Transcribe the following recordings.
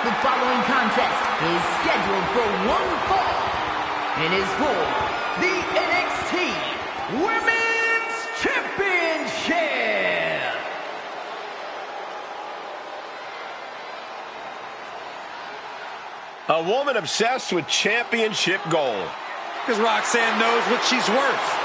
The following contest is scheduled for one fall and is for the NXT Women's Championship. A woman obsessed with championship gold. Because Roxanne knows what she's worth.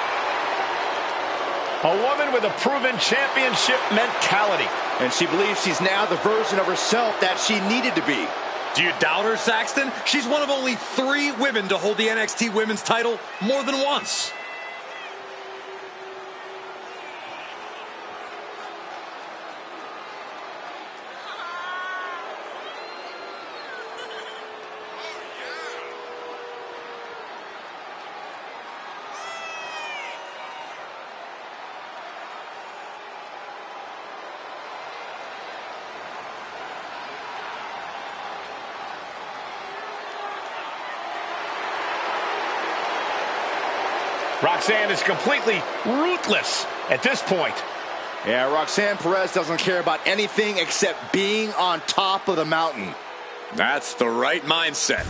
A woman with a proven championship mentality. And she believes she's now the version of herself that she needed to be. Do you doubt her, Saxton? She's one of only 3 women to hold the NXT Women's title more than once. Roxanne is completely ruthless at this point. Yeah, Roxanne Perez doesn't care about anything except being on top of the mountain. That's the right mindset.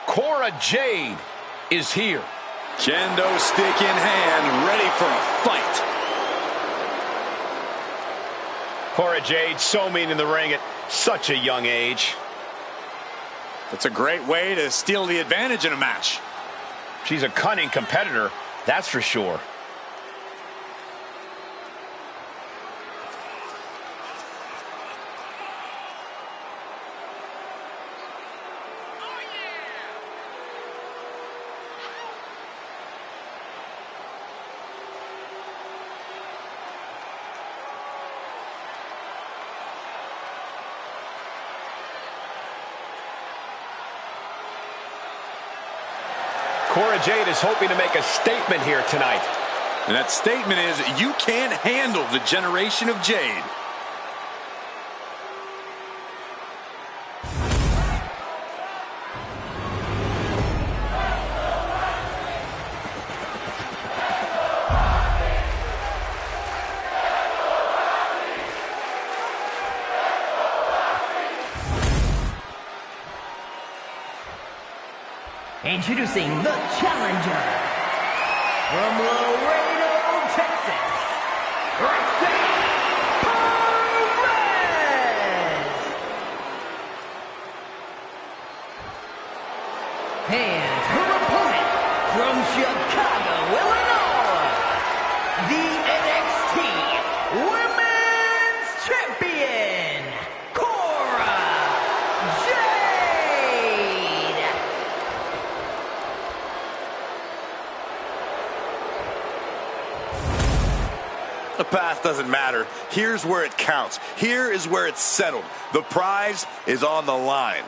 Cora Jade is here. Kendo stick in hand, ready for a fight. Cora Jade, so mean in the ring at such a young age. That's a great way to steal the advantage in a match. She's a cunning competitor, that's for sure. Cora Jade is hoping to make a statement here tonight. And that statement is, you can't handle the generation of Jade. Introducing the challenger from Laredo, Texas, Roxanne Perez. And her opponent from Chicago, Illinois, the NXT Women's Champion, Cora Jade. The past doesn't matter. Here's where it counts. Here is where it's settled. The prize is on the line.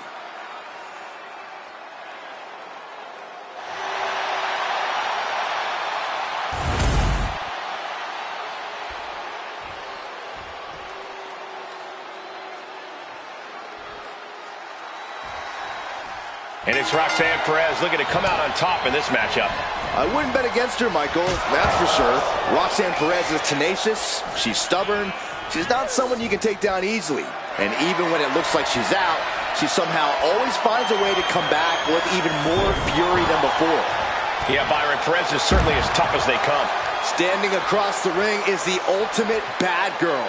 And it's Roxanne Perez looking to come out on top in this matchup. I wouldn't bet against her, Michael, that's for sure. Roxanne Perez is tenacious, she's stubborn, she's not someone you can take down easily. And even when it looks like she's out, she somehow always finds a way to come back with even more fury than before. Yeah, Byron, Perez is certainly as tough as they come. Standing across the ring is the ultimate bad girl.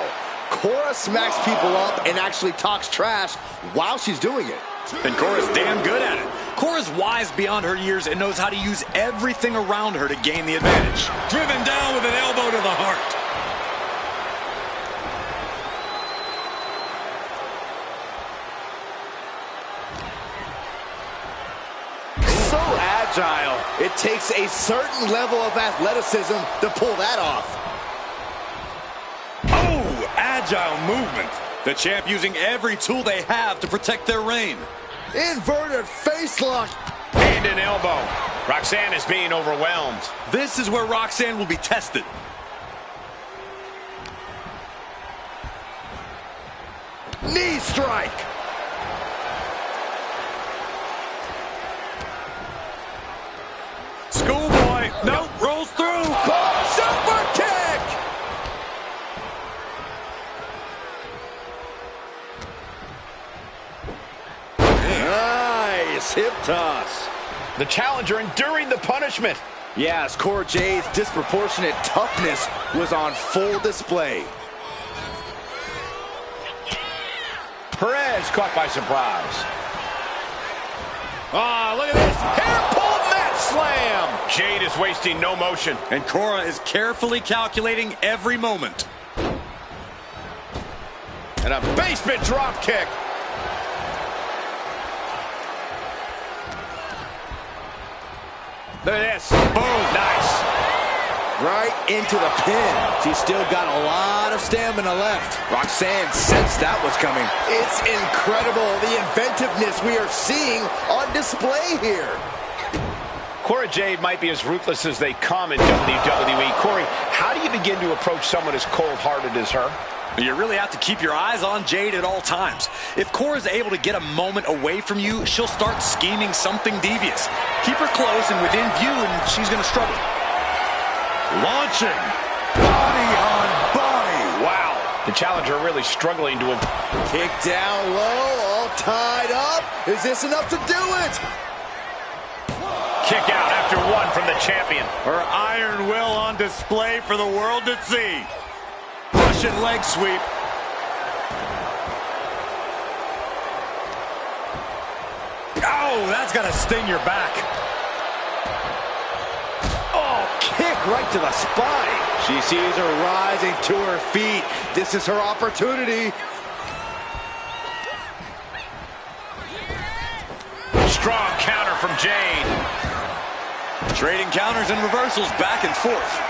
Cora smacks people up and actually talks trash while she's doing it. And Cora's damn good at it. Cora's wise beyond her years and knows how to use everything around her to gain the advantage. Driven down with an elbow to the heart. So agile. It takes a certain level of athleticism to pull that off. Oh, agile movement. The champ using every tool they have to protect their reign. Inverted face lock. And an elbow. Roxanne is being overwhelmed. This is where Roxanne will be tested. Knee strike. Schoolboy. Wait, no, rolls through. Super kick! Nice hip toss. The challenger enduring the punishment. Yes, Cora Jade's disproportionate toughness was on full display. Perez caught by surprise. Ah, look at this. Hair pull mat slam. Jade is wasting no motion. And Cora is carefully calculating every moment. And a basement drop kick. Look at this. Boom. Nice. Right into the pin. She's still got a lot of stamina left. Roxanne sensed that was coming. It's incredible, the inventiveness we are seeing on display here. Cora Jade might be as ruthless as they come in WWE. Corey, how do you begin to approach someone as cold-hearted as her? You really have to keep your eyes on Jade at all times. If Cora's able to get a moment away from you, she'll start scheming something devious. Keep her close and within view, and she's going to struggle. Launching. Body on body. Wow. The challenger really struggling to... Kick down low, all tied up. Is this enough to do it? Kick out after one from the champion. Her iron will on display for the world to see. Russian leg sweep. Oh, that's got to sting your back. Oh, kick right to the spine. She sees her rising to her feet. This is her opportunity. Strong counter from Jade. Trading counters and reversals back and forth.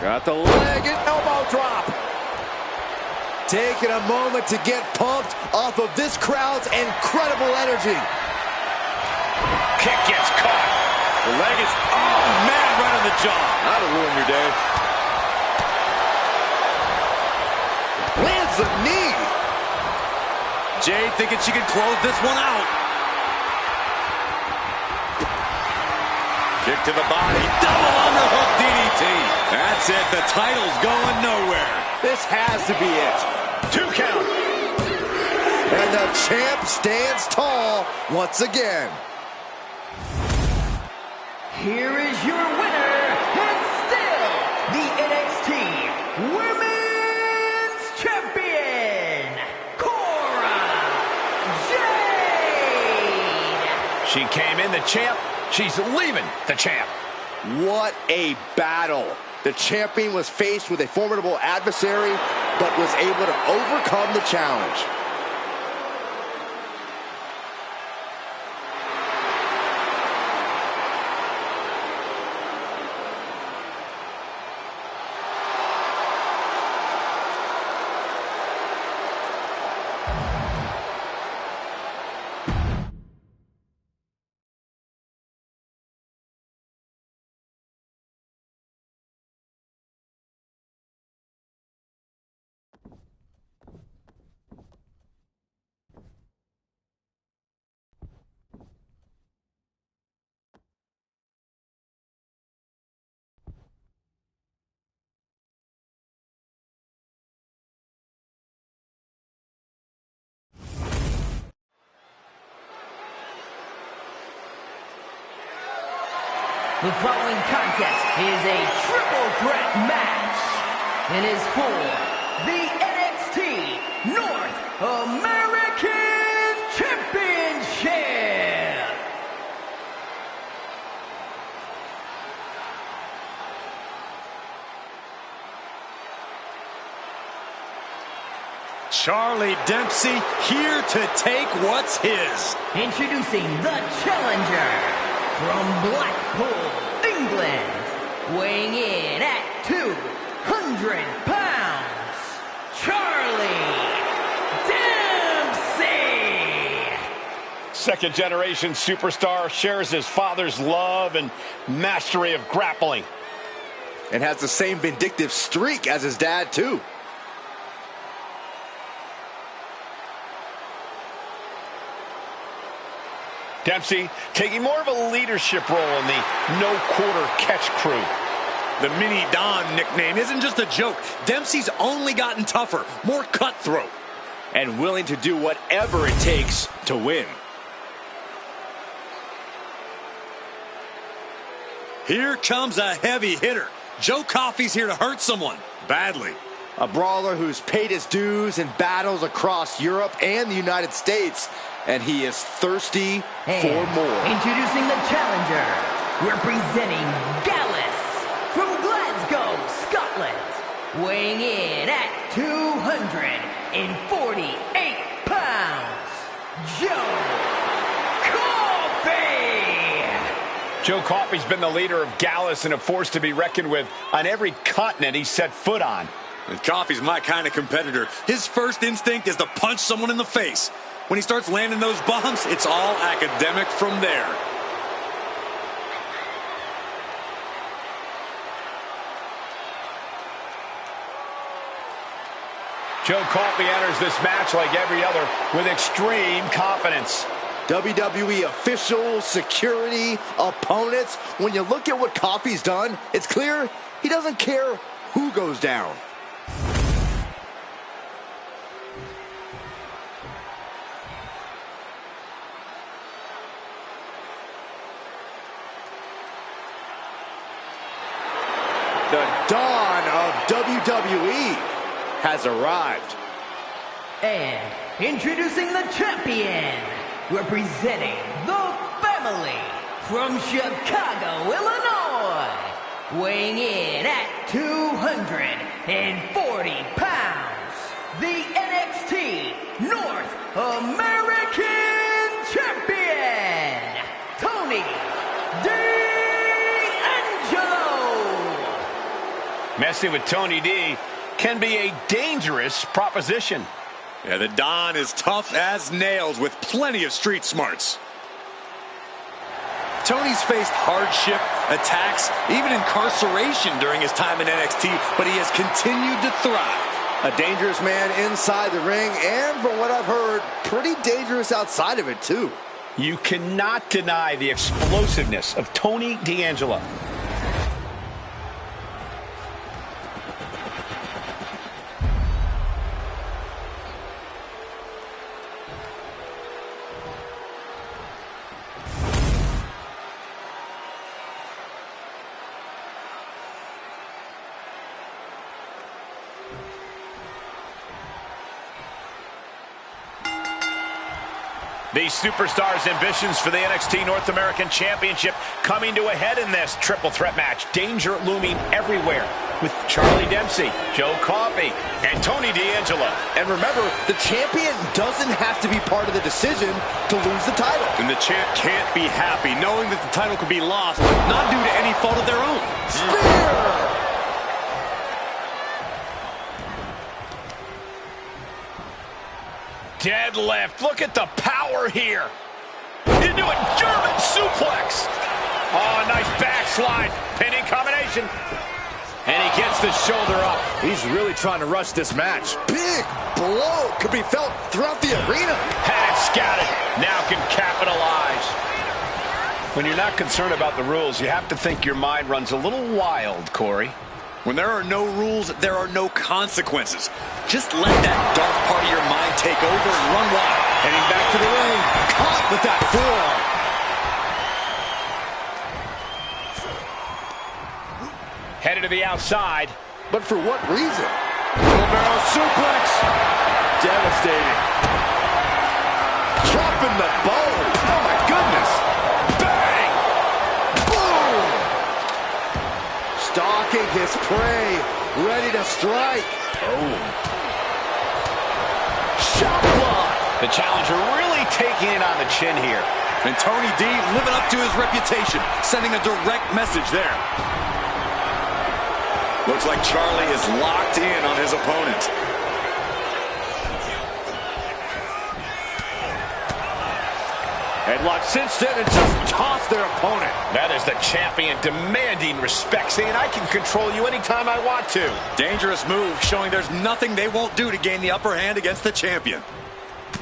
Got the leg and elbow drop. Taking a moment to get pumped off of this crowd's incredible energy. Kick gets caught. The leg is, oh man, right on the jaw. That'll ruin your day. Lands the knee. Jade thinking she can close this one out. Kick to the body. Double underhook DDT. That's it. The title's going nowhere. This has to be it. 2 count. And the champ stands tall once again. Here is your winner, and still the NXT Women's Champion, Cora Jade. She came in the champ. She's leaving the champ. What a battle. The champion was faced with a formidable adversary, but was able to overcome the challenge. The following contest is a triple threat match and is for the NXT North American Championship. Charlie Dempsey here to take what's his. Introducing the challenger from Blackpool, England, weighing in at 200 pounds, Charlie Dempsey. Second-generation superstar, shares his father's love and mastery of grappling. And has the same vindictive streak as his dad, too. Dempsey taking more of a leadership role in the no-quarter catch crew. The Mini Don nickname isn't just a joke. Dempsey's only gotten tougher, more cutthroat. And willing to do whatever it takes to win. Here comes a heavy hitter. Joe Coffey's here to hurt someone badly. A brawler who's paid his dues in battles across Europe and the United States, and he is thirsty for more. Introducing the challenger, representing Gallus from Glasgow, Scotland, weighing in at 248 pounds, Joe Coffey! Joe Coffey's been the leader of Gallus and a force to be reckoned with on every continent he's set foot on. And Coffey's my kind of competitor. His first instinct is to punch someone in the face. When he starts landing those bombs, it's all academic from there. Joe Coffey enters this match like every other with extreme confidence. WWE officials, security, opponents. When you look at what Coffey's done, it's clear he doesn't care who goes down. The dawn of WWE has arrived. And introducing the champion, representing the family from Chicago, Illinois, weighing in at 240 pounds, the NXT North American Champion, Tony D'Angelo. Messing with Tony D can be a dangerous proposition. Yeah, the Don is tough as nails with plenty of street smarts. Tony's faced hardship, attacks, even incarceration during his time in NXT, but he has continued to thrive. A dangerous man inside the ring, and from what I've heard, pretty dangerous outside of it, too. You cannot deny the explosiveness of Tony D'Angelo. These superstars' ambitions for the NXT North American Championship coming to a head in this triple threat match. Danger looming everywhere with Charlie Dempsey, Joe Coffey, and Tony D'Angelo. And remember, the champion doesn't have to be part of the decision to lose the title. And the champ can't be happy knowing that the title could be lost, not due to any fault of their own. Spear! Deadlift. Look at the power here. Into a German suplex. Oh, nice backslide. Pinning combination. And he gets the shoulder up. He's really trying to rush this match. Big blow could be felt throughout the arena. Had it scouted. Now can capitalize. When you're not concerned about the rules, you have to think your mind runs a little wild, Corey. When there are no rules, there are no consequences. Just let that dark part of your mind take over and run wild. Heading back to the ring. Caught with that forearm. Headed to the outside. But for what reason? Wheelbarrow suplex. Devastating. Dropping the bone. Oh, my goodness. Bang! Boom! Stalking his prey. Ready to strike. Boom. Shot block. The challenger really taking it on the chin here. And Tony D living up to his reputation, sending a direct message there. Looks like Charlie is locked in on his opponent. Headlock cinched in and just tossed their opponent. That is the champion demanding respect, saying I can control you anytime I want to. Dangerous move, showing there's nothing they won't do to gain the upper hand against the champion.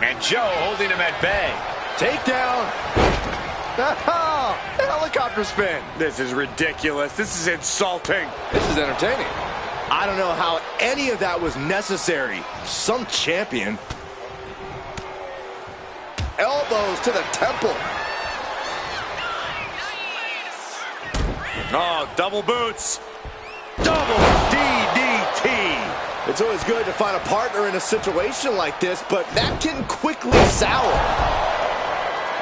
And Joe holding him at bay. Takedown. Helicopter spin. This is ridiculous. This is insulting. This is entertaining. I don't know how any of that was necessary. Some champion. Elbows to the temple. Oh, double boots. Double DDT. It's always good to find a partner in a situation like this, but that can quickly sour.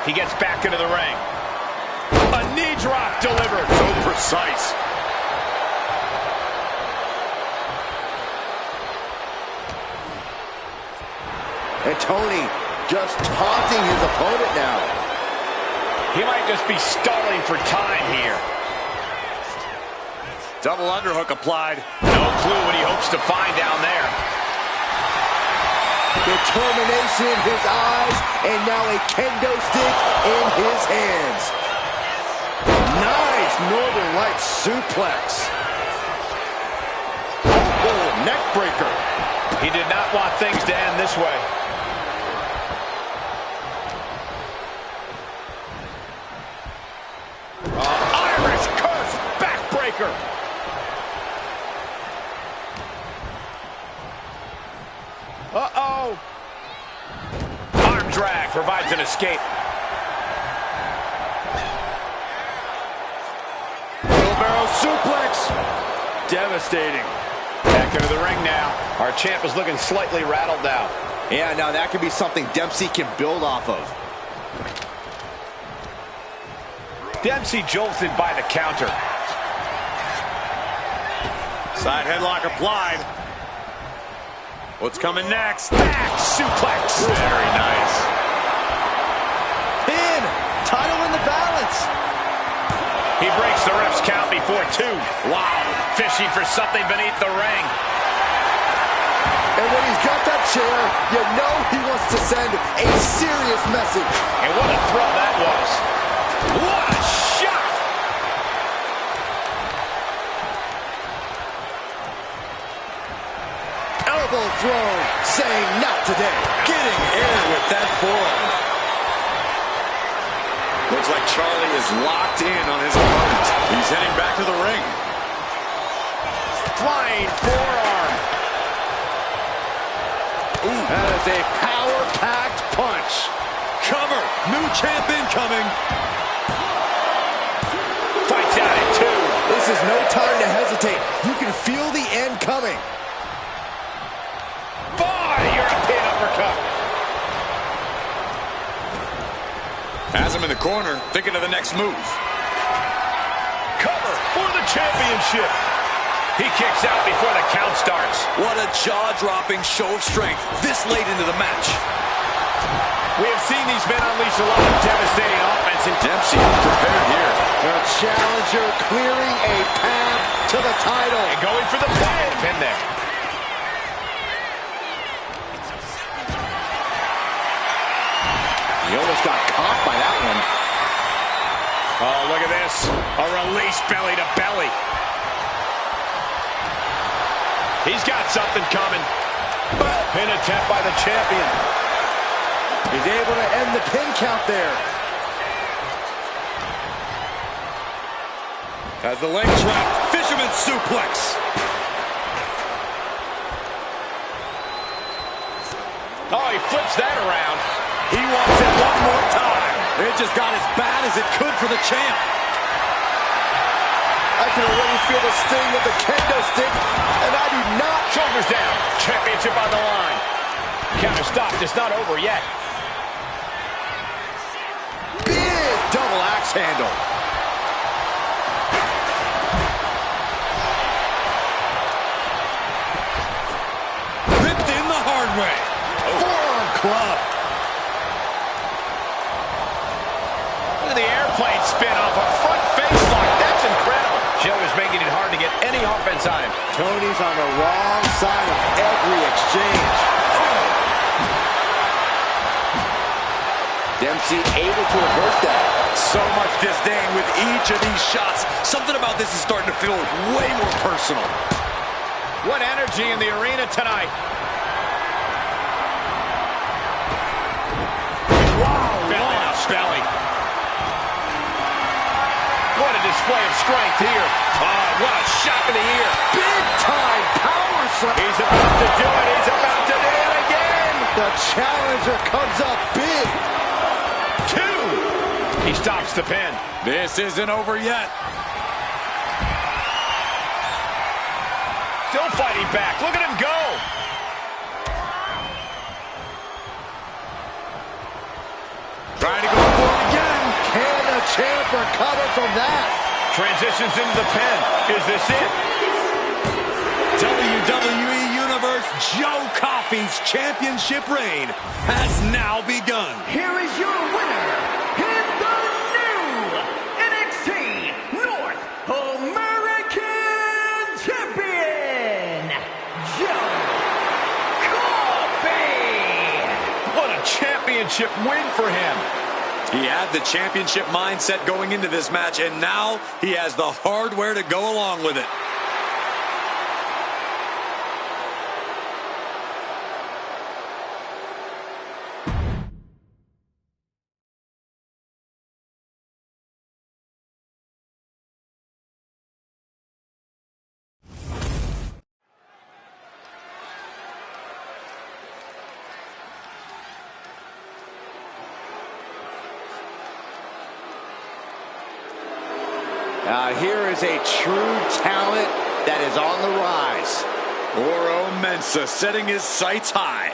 He gets back into the ring. A knee drop delivered. So precise. And Tony just taunting his opponent now. He might just be stalling for time here. Double underhook applied. No clue what he hopes to find down there. Determination in his eyes, and now a kendo stick in his hands. Nice Northern Lights suplex. Oh, neck breaker. He did not want things to end this way. Irish curse backbreaker. Uh-oh. Arm drag provides an escape. Wheelbarrow suplex. Devastating. Back into the ring now. Our champ is looking slightly rattled now. Yeah, now that could be something Dempsey can build off of. Dempsey jolted by the counter. Side headlock applied. What's coming next? Back suplex. Very nice. Pin. Title in the balance. He breaks the ref's count before 2. Wow. Fishing for something beneath the ring. And when he's got that chair, you know he wants to send a serious message. And what a throw that was. What a shot! Elbow throw, saying not today. Getting air with that forearm. Looks like Charlie is locked in on his opponent. He's heading back to the ring. Flying forearm. Ooh, that is a power-packed punch. Cover. New champ incoming. Fights out at 2. This is no time to hesitate. You can feel the end coming. Boy, European uppercut. Has him in the corner, thinking of the next move. Cover for the championship. He kicks out before the count starts. What a jaw-dropping show of strength this late into the match. We have seen these men unleash a lot of devastating offense, and Dempsey prepared here. The challenger clearing a path to the title. and going for the pin there. He almost got caught by that one. Oh, look at this. A release belly to belly. He's got something coming. Pin attempt by the champion. He's able to end the pin count there. Has the leg trapped. Fisherman suplex. Oh, he flips that around. He wants it one more time. It just got as bad as it could for the champ. I can already feel the sting of the kendo stick, and I do not. Shoulders down. Championship on the line. Counter stop. It's not over yet. Big double axe handle. Ripped in the hard way. Forearm club. Look at the airplane spin off a front face lock. That's incredible. Joe is making it hard to get any offense on him. Tony's on the wrong side of every exchange. Dempsey able to reverse that. So much disdain with each of these shots. Something about this is starting to feel way more personal. What energy in the arena tonight. Wow, belly to display of strength here. Oh, what a shot to the ear. Big time power slam. He's about to do it. He's about to do it again. The challenger comes up big. 2. He stops the pin. This isn't over yet. Still fighting back. Look at him go. Trying to go for it again. Can the champ recover from that? Transitions into the pin. Is this it? WWE Universe Joe Coffey's championship reign has now begun. Here is your winner, and the new NXT North American Champion, Joe Coffey. What a championship win for him. He had the championship mindset going into this match, and now he has the hardware to go along with it. Here is a true talent that is on the rise. Oro Mensah setting his sights high.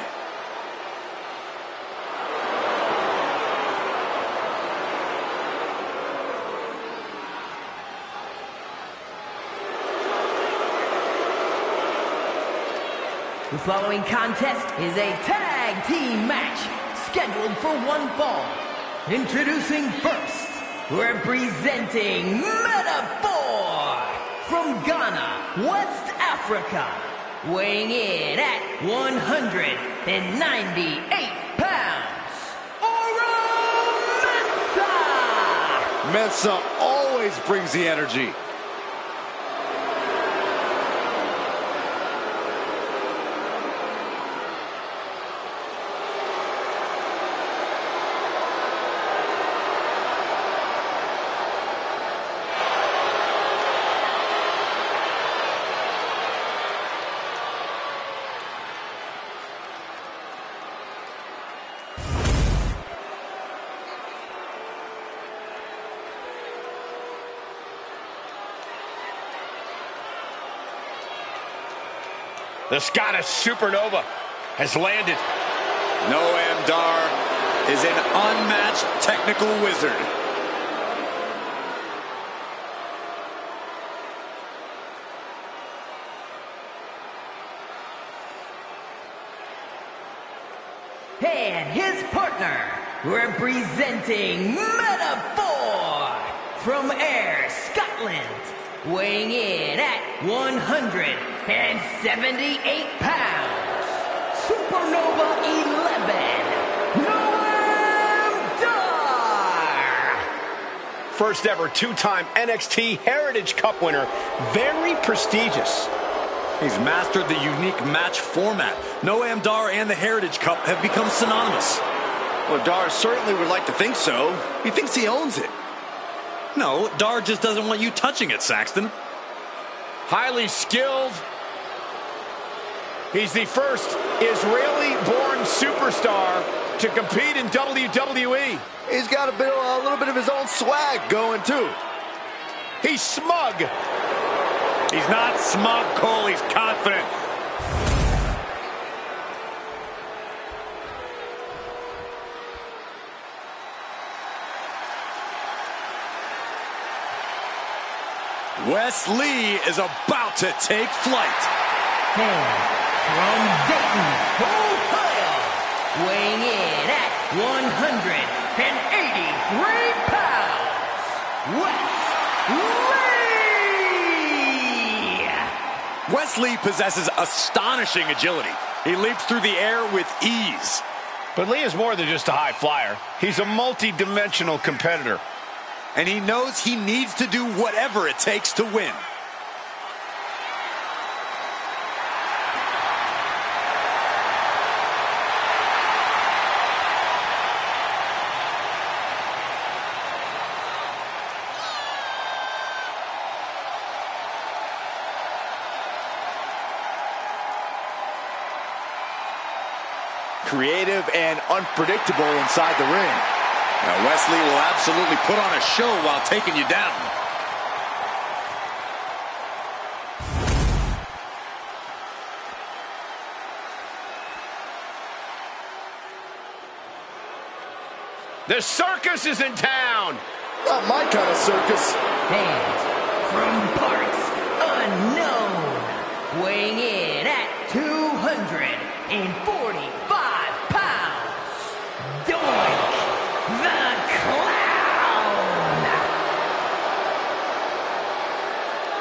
The following contest is a tag team match scheduled for one fall. Introducing first, representing Metaphor from Ghana, West Africa, weighing in at 198 pounds, Oro Mensah! Mensah always brings the energy. The Scottish Supernova has landed. Noam Dar is an unmatched technical wizard. And his partner, representing Metaphor from Ayr, Scotland, weighing in at 178 pounds, Supernova 11, Noam Dar. First ever 2-time NXT Heritage Cup winner. Very prestigious. He's mastered the unique match format. Noam Dar and the Heritage Cup have become synonymous. Well, Dar certainly would like to think so. He thinks he owns it. No, Dar just doesn't want you touching it, Saxton. Highly skilled. He's the first Israeli-born superstar to compete in WWE. He's got a little bit of his own swag going, too. He's smug. He's not smug, Cole. He's confident. Wes Lee is about to take flight. And from Dayton, Ohio, weighing in at 183 pounds, Wes Lee! Wes Lee possesses astonishing agility. He leaps through the air with ease. But Lee is more than just a high flyer. He's a multi-dimensional competitor. And he knows he needs to do whatever it takes to win. creative and unpredictable inside the ring. Now Wesley will absolutely put on a show while taking you down. The circus is in town. Not my kind of circus. And from parts unknown, weighing in at 245 pounds, Doink the Clown.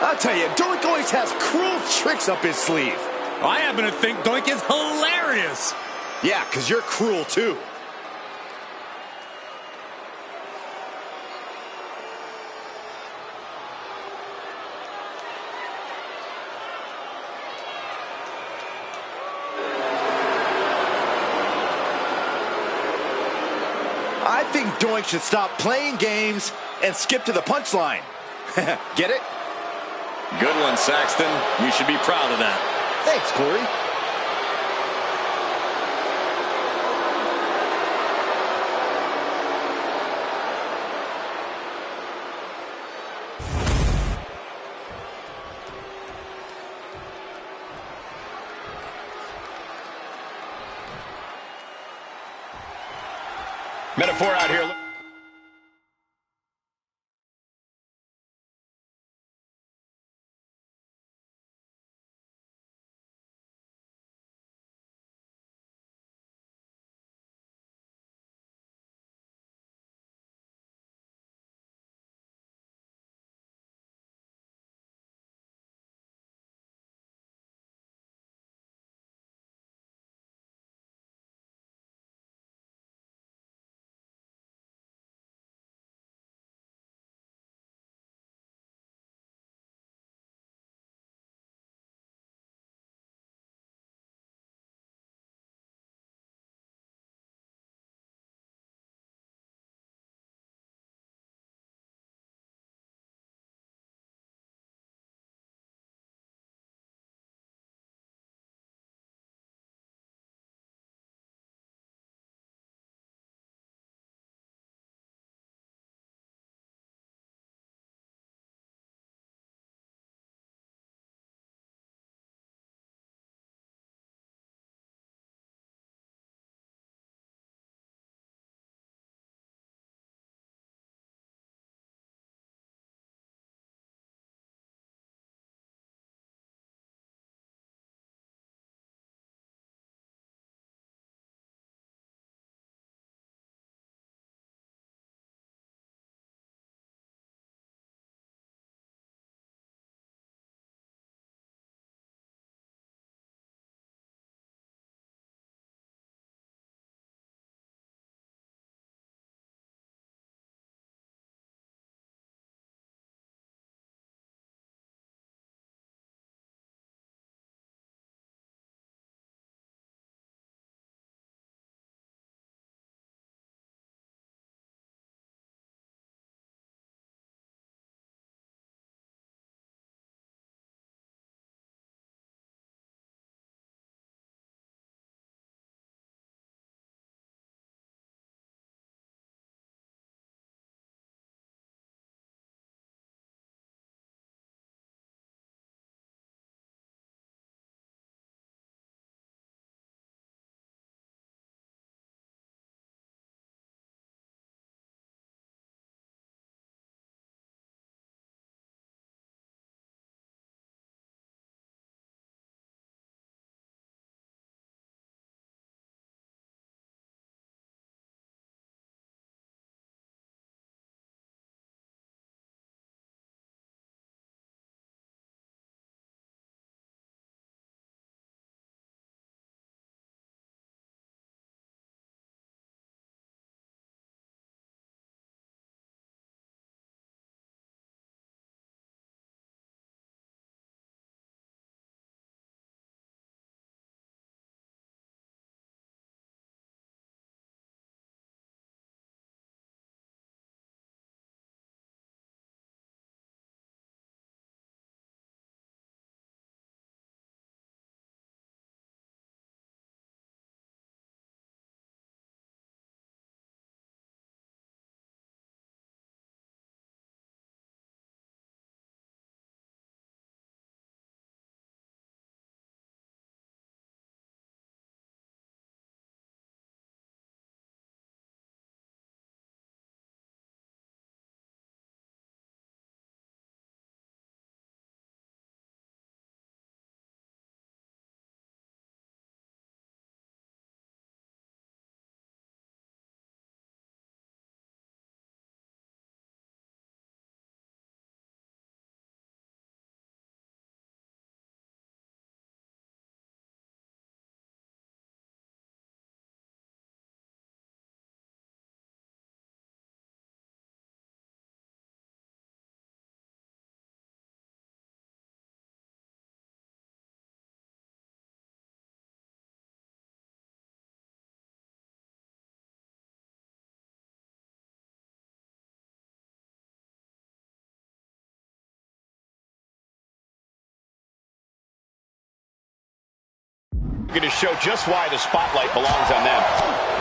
I'll tell you, Doink always has cruel tricks up his sleeve. I happen to think Doink is hilarious. Yeah, because you're cruel too. I think Doink should stop playing games and skip to the punchline. Get it? Good one, Saxton. You should be proud of that. Thanks, Corey. Metaphor out here. Going to show just why the spotlight belongs on them.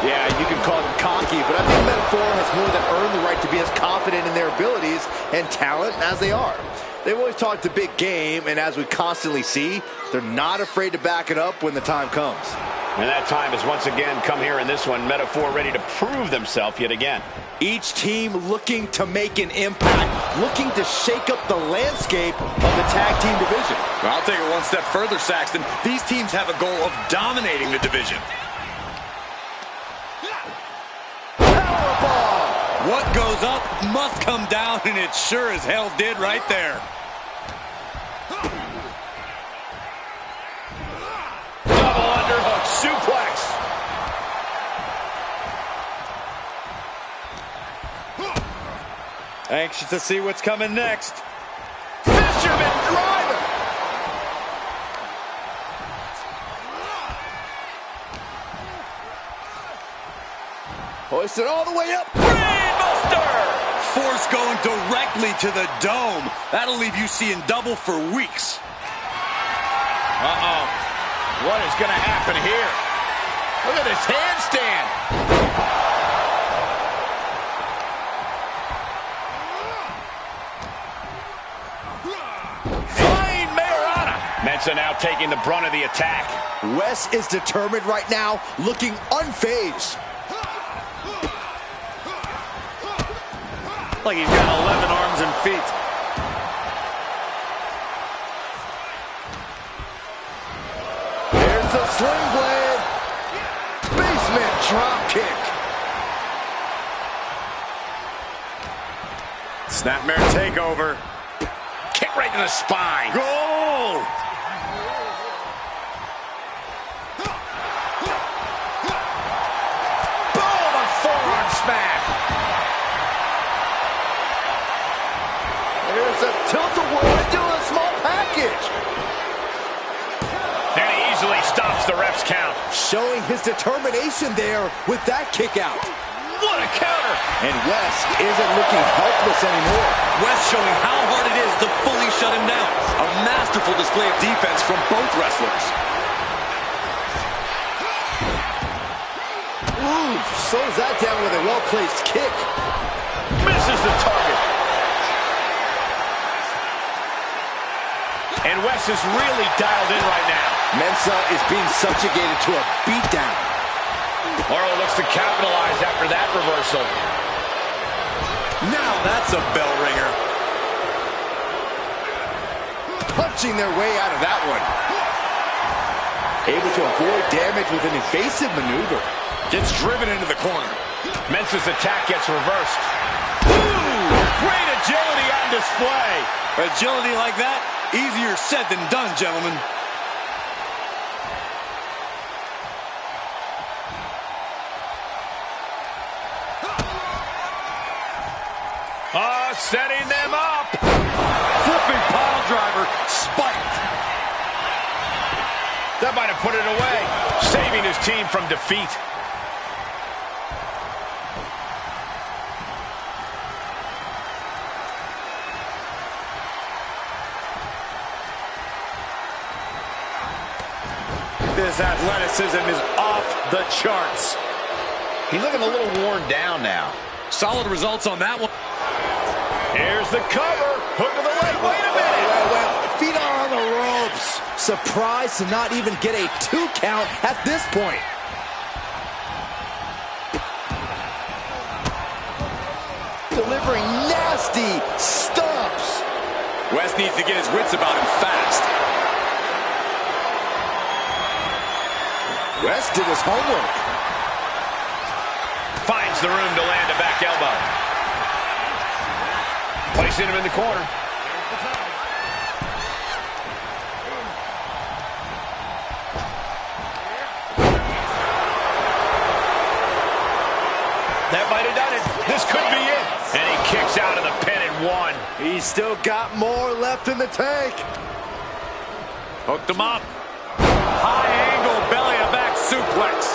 Yeah, you can call them cocky, but I think Metaphor has more than earned the right to be as confident in their abilities and talent as they are. They've always talked a big game, and as we constantly see, they're not afraid to back it up when the time comes. And that time has once again come here in this one. Metaphor ready to prove themselves yet again. Each team looking to make an impact, looking to shake up the landscape of the tag team division. Well, I'll take it one step further, Saxton. These teams have a goal of dominating the division. Powerbomb! What goes up must come down, and it sure as hell did right there. Double underhook suplex. Anxious to see what's coming next. Fisherman driver. Hoisted all the way up. Brainbuster. Force going directly to the dome. That'll leave you seeing double for weeks. Uh-oh. What is going to happen here? Look at this handstand. Flying Mayorana. Mensa now taking the brunt of the attack. Wes is determined right now, looking unfazed. Like he's got 11 arms and feet. There's a sling blade. Basement drop kick. Snapmare takeover. Kick right to the spine. Goal! Boom! A forearm smack. There's a tilt-a-whirl into a small package. And he easily stops the ref's count. Showing his determination there with that kick out. What a counter! And Wes isn't looking helpless anymore. West showing how hard it is to fully shut him down. A masterful display of defense from both wrestlers. Ooh, slows that down with a well-placed kick. Misses the target. And Wes is really dialed in right now. Mensa is being subjugated to a beatdown. Morrow looks to capitalize after that reversal. Now that's a bell ringer. Punching their way out of that one. Able to avoid damage with an evasive maneuver. Gets driven into the corner. Mensa's attack gets reversed. Ooh, great agility on display. Agility like that, easier said than done, gentlemen. Setting them up. Flipping pile driver, spiked. That might have put it away. Saving his team from defeat. This athleticism is off the charts. He's looking a little worn down now. Solid results on that one. Here's the cover. Hook of the leg. Wait a minute. Wait. Feet are on the ropes. Surprised to not even get a 2 count at this point. Delivering nasty stomps. West needs to get his wits about him fast. West did his homework. Finds the room to land a back elbow. Placing him in the corner. That might have done it. This could be it. And he kicks out of the pin and one. He's still got more left in the tank. Hooked him up. High angle belly to back suplex.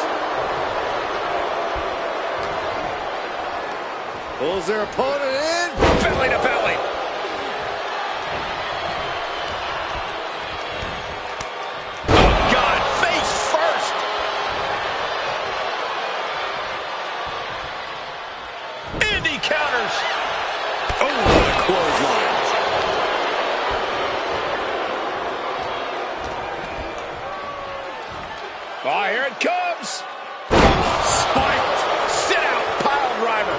Pulls their opponent in. Belly to belly. Oh, God. Face first. he counters. Oh, what a clothesline. Oh, here it comes. Spiked. Sit out. Pile driver.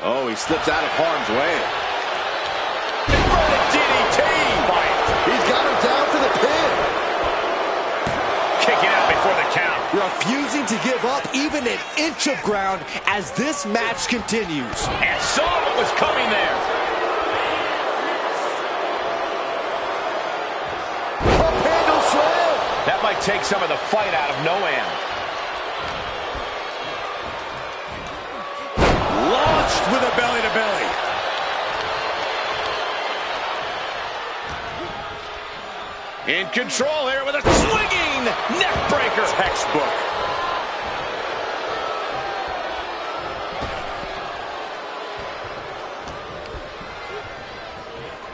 Oh, he slips out of harm's way. Inverted DDT. He's got him down for the pin. Kicking out before the count. Refusing to give up even an inch of ground as this match continues. And saw what was coming there. Up handle slam. That might take some of the fight out of Noam. Launched with a belly-to-belly. In control here with a swinging neck breaker. Textbook.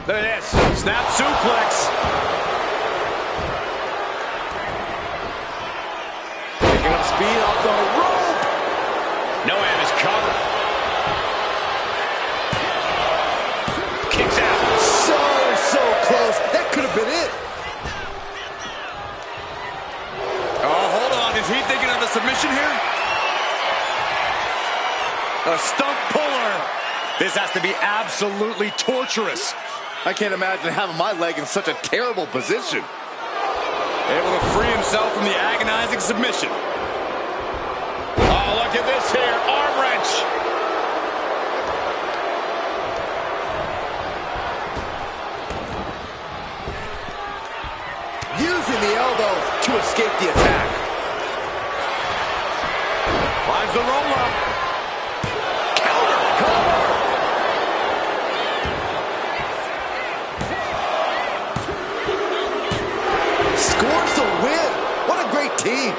Look at this. Snap suplex. Picking up speed off the rope. Noam is covered. Kicks out. So close. That could have been it. Oh, hold on. Is he thinking of a submission here? A stump puller. This has to be absolutely torturous. I can't imagine having my leg in such a terrible position. Able to free himself from the agonizing submission. Oh, look at this here. Arm wrench. Using the elbow to escape the attack. Finds the roll-up. Scores the win. What a great team.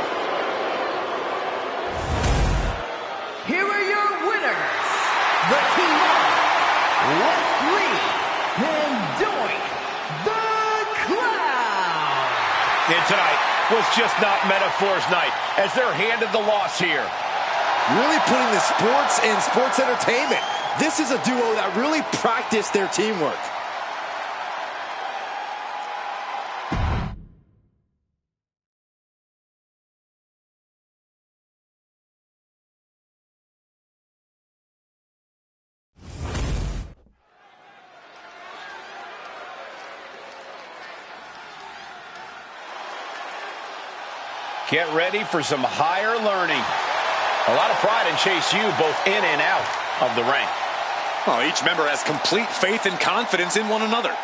Here are your winners. The team of Wesley and Doink the Clown. And tonight was just not metaphors night as they're handed the loss here. Really putting the sports and sports entertainment. This is a duo that really practiced their teamwork. Get ready for some higher learning. A lot of pride in Chase U, both in and out of the ring. Well, each member has complete faith and confidence in one another.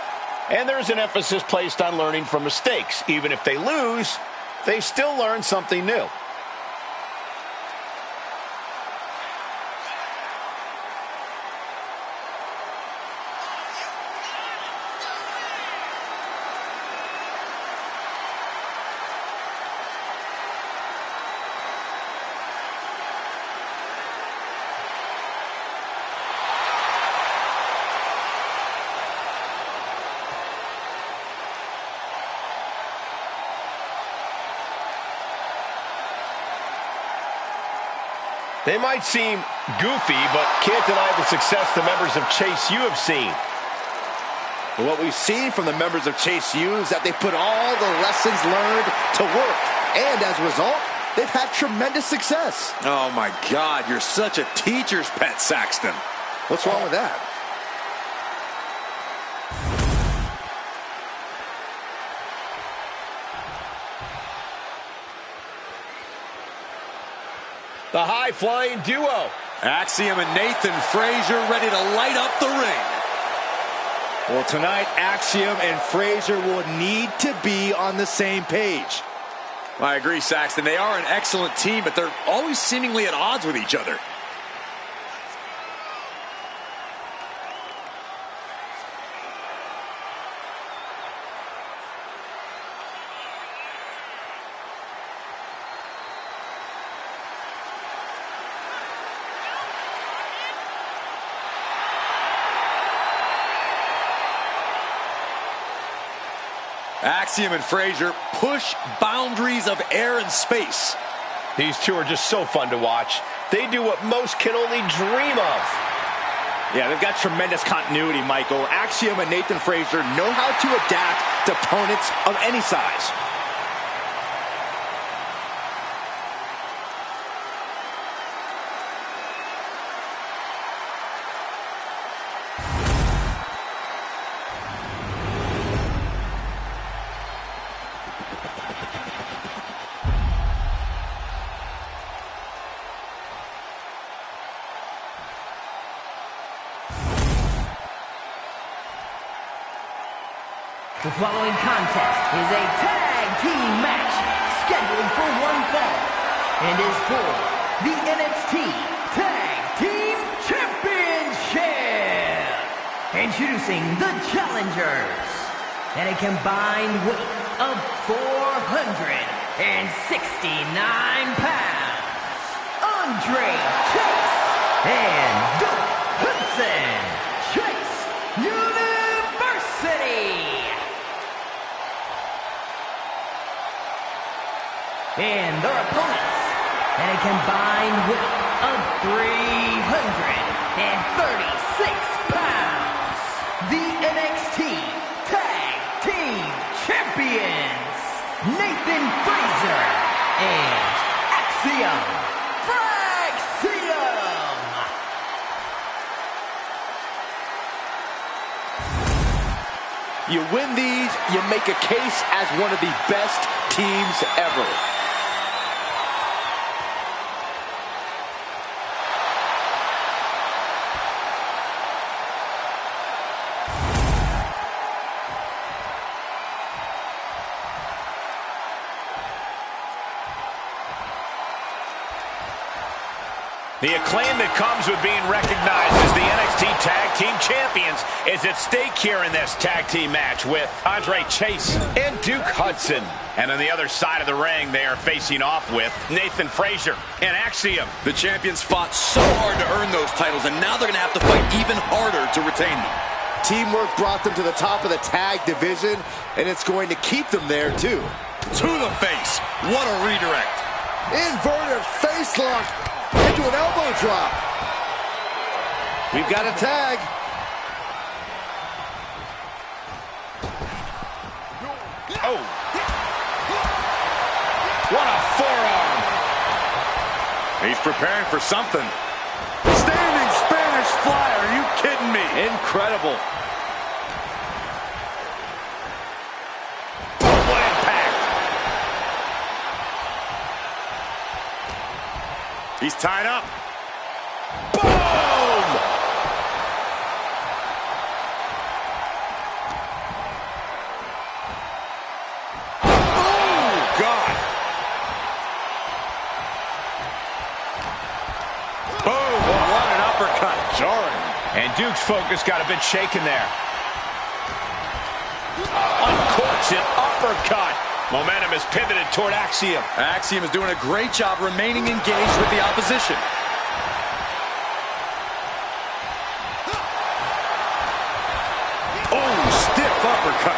And there's an emphasis placed on learning from mistakes. Even if they lose, they still learn something new. They might seem goofy, but can't deny the success the members of Chase U have seen. What we've seen from the members of Chase U is that they put all the lessons learned to work. And as a result, they've had tremendous success. Oh, my God. You're such a teacher's pet, Saxton. What's wrong with that? The high-flying duo. Axiom and Nathan Frazier ready to light up the ring. Well, tonight, Axiom and Frazier will need to be on the same page. I agree, Saxton. They are an excellent team, but they're always seemingly at odds with each other. Axiom and Frazier push boundaries of air and space. These two are just so fun to watch. They do what most can only dream of. Yeah, they've got tremendous continuity, Michael. Axiom and Nathan Frazier know how to adapt to opponents of any size. The following contest is a tag team match scheduled for one fall and is for the NXT Tag Team Championship. Introducing the challengers at a combined weight of 469 pounds, Andre Chase and Duke Hudson, Chase University. And their opponents at a combined weight of 336 pounds, the NXT Tag Team Champions, Nathan Frazier and Axiom. You win these, you make a case as one of the best teams ever. The acclaim that comes with being recognized as the NXT Tag Team Champions is at stake here in this tag team match with Andre Chase and Duke Hudson. And on the other side of the ring, they are facing off with Nathan Frazier and Axiom. The champions fought so hard to earn those titles, and now they're going to have to fight even harder to retain them. Teamwork brought them to the top of the tag division, and it's going to keep them there, too. To the face. What a redirect. Inverted face lock into an elbow drop. We've got a tag. Oh. What a forearm. He's preparing for something. Standing Spanish fly. Are you kidding me? Incredible. What impact. He's tied up. Boom! Oh, God. Boom. What an uppercut. Jarring. And Duke's focus got a bit shaken there. Uncorks an uppercut. Momentum is pivoted toward Axiom. Axiom is doing a great job remaining engaged with the opposition. Oh, stiff uppercut.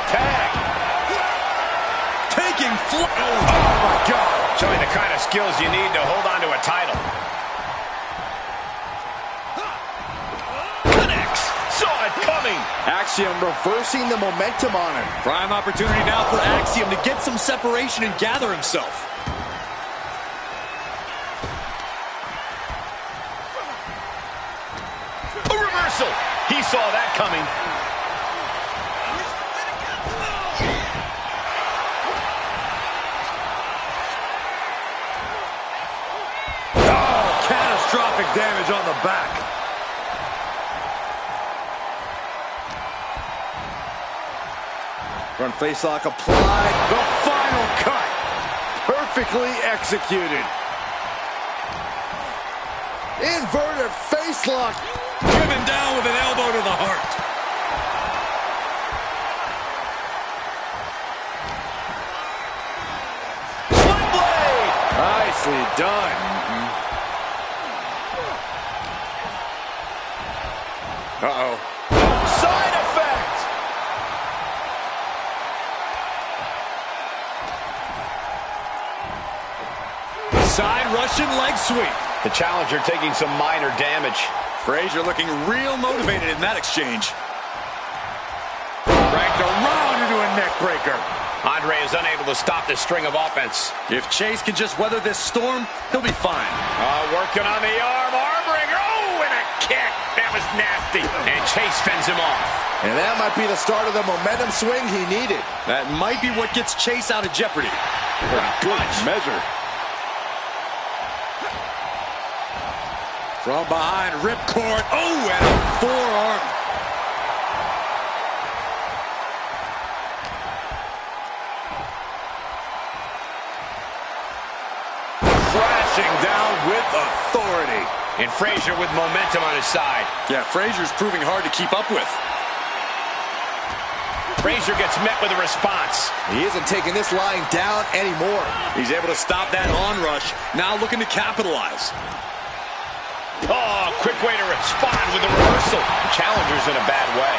Tag. Taking flight. Oh, my God. Showing the kind of skills you need to hold on to a title. Connects. Saw it coming. Axiom reversing the momentum on him. Prime opportunity now for Axiom to get some separation and gather himself. A reversal. He saw that coming. Oh, catastrophic damage on the back. Front face lock applied. The final cut. Perfectly executed. Inverted face lock. Driven down with an elbow to the heart. Sling blade. Nicely done. Uh-oh. Side effect. Side Russian leg sweep. The challenger taking some minor damage. Frazier looking real motivated in that exchange. Cranked around into a neck breaker. Andre is unable to stop this string of offense. If Chase can just weather this storm, he'll be fine. Working on the arm bringer. Oh, and a kick. That was nasty. And Chase fends him off. And that might be the start of the momentum swing he needed. That might be what gets Chase out of jeopardy. Good measure. From behind, ripcord. Oh, and a forearm. Crashing down with authority. And Frazier with momentum on his side. Yeah, Frazier's proving hard to keep up with. Frazier gets met with a response. He isn't taking this lying down anymore. He's able to stop that onrush. Now looking to capitalize. Oh, quick way to respond with a reversal. The challenger's in a bad way.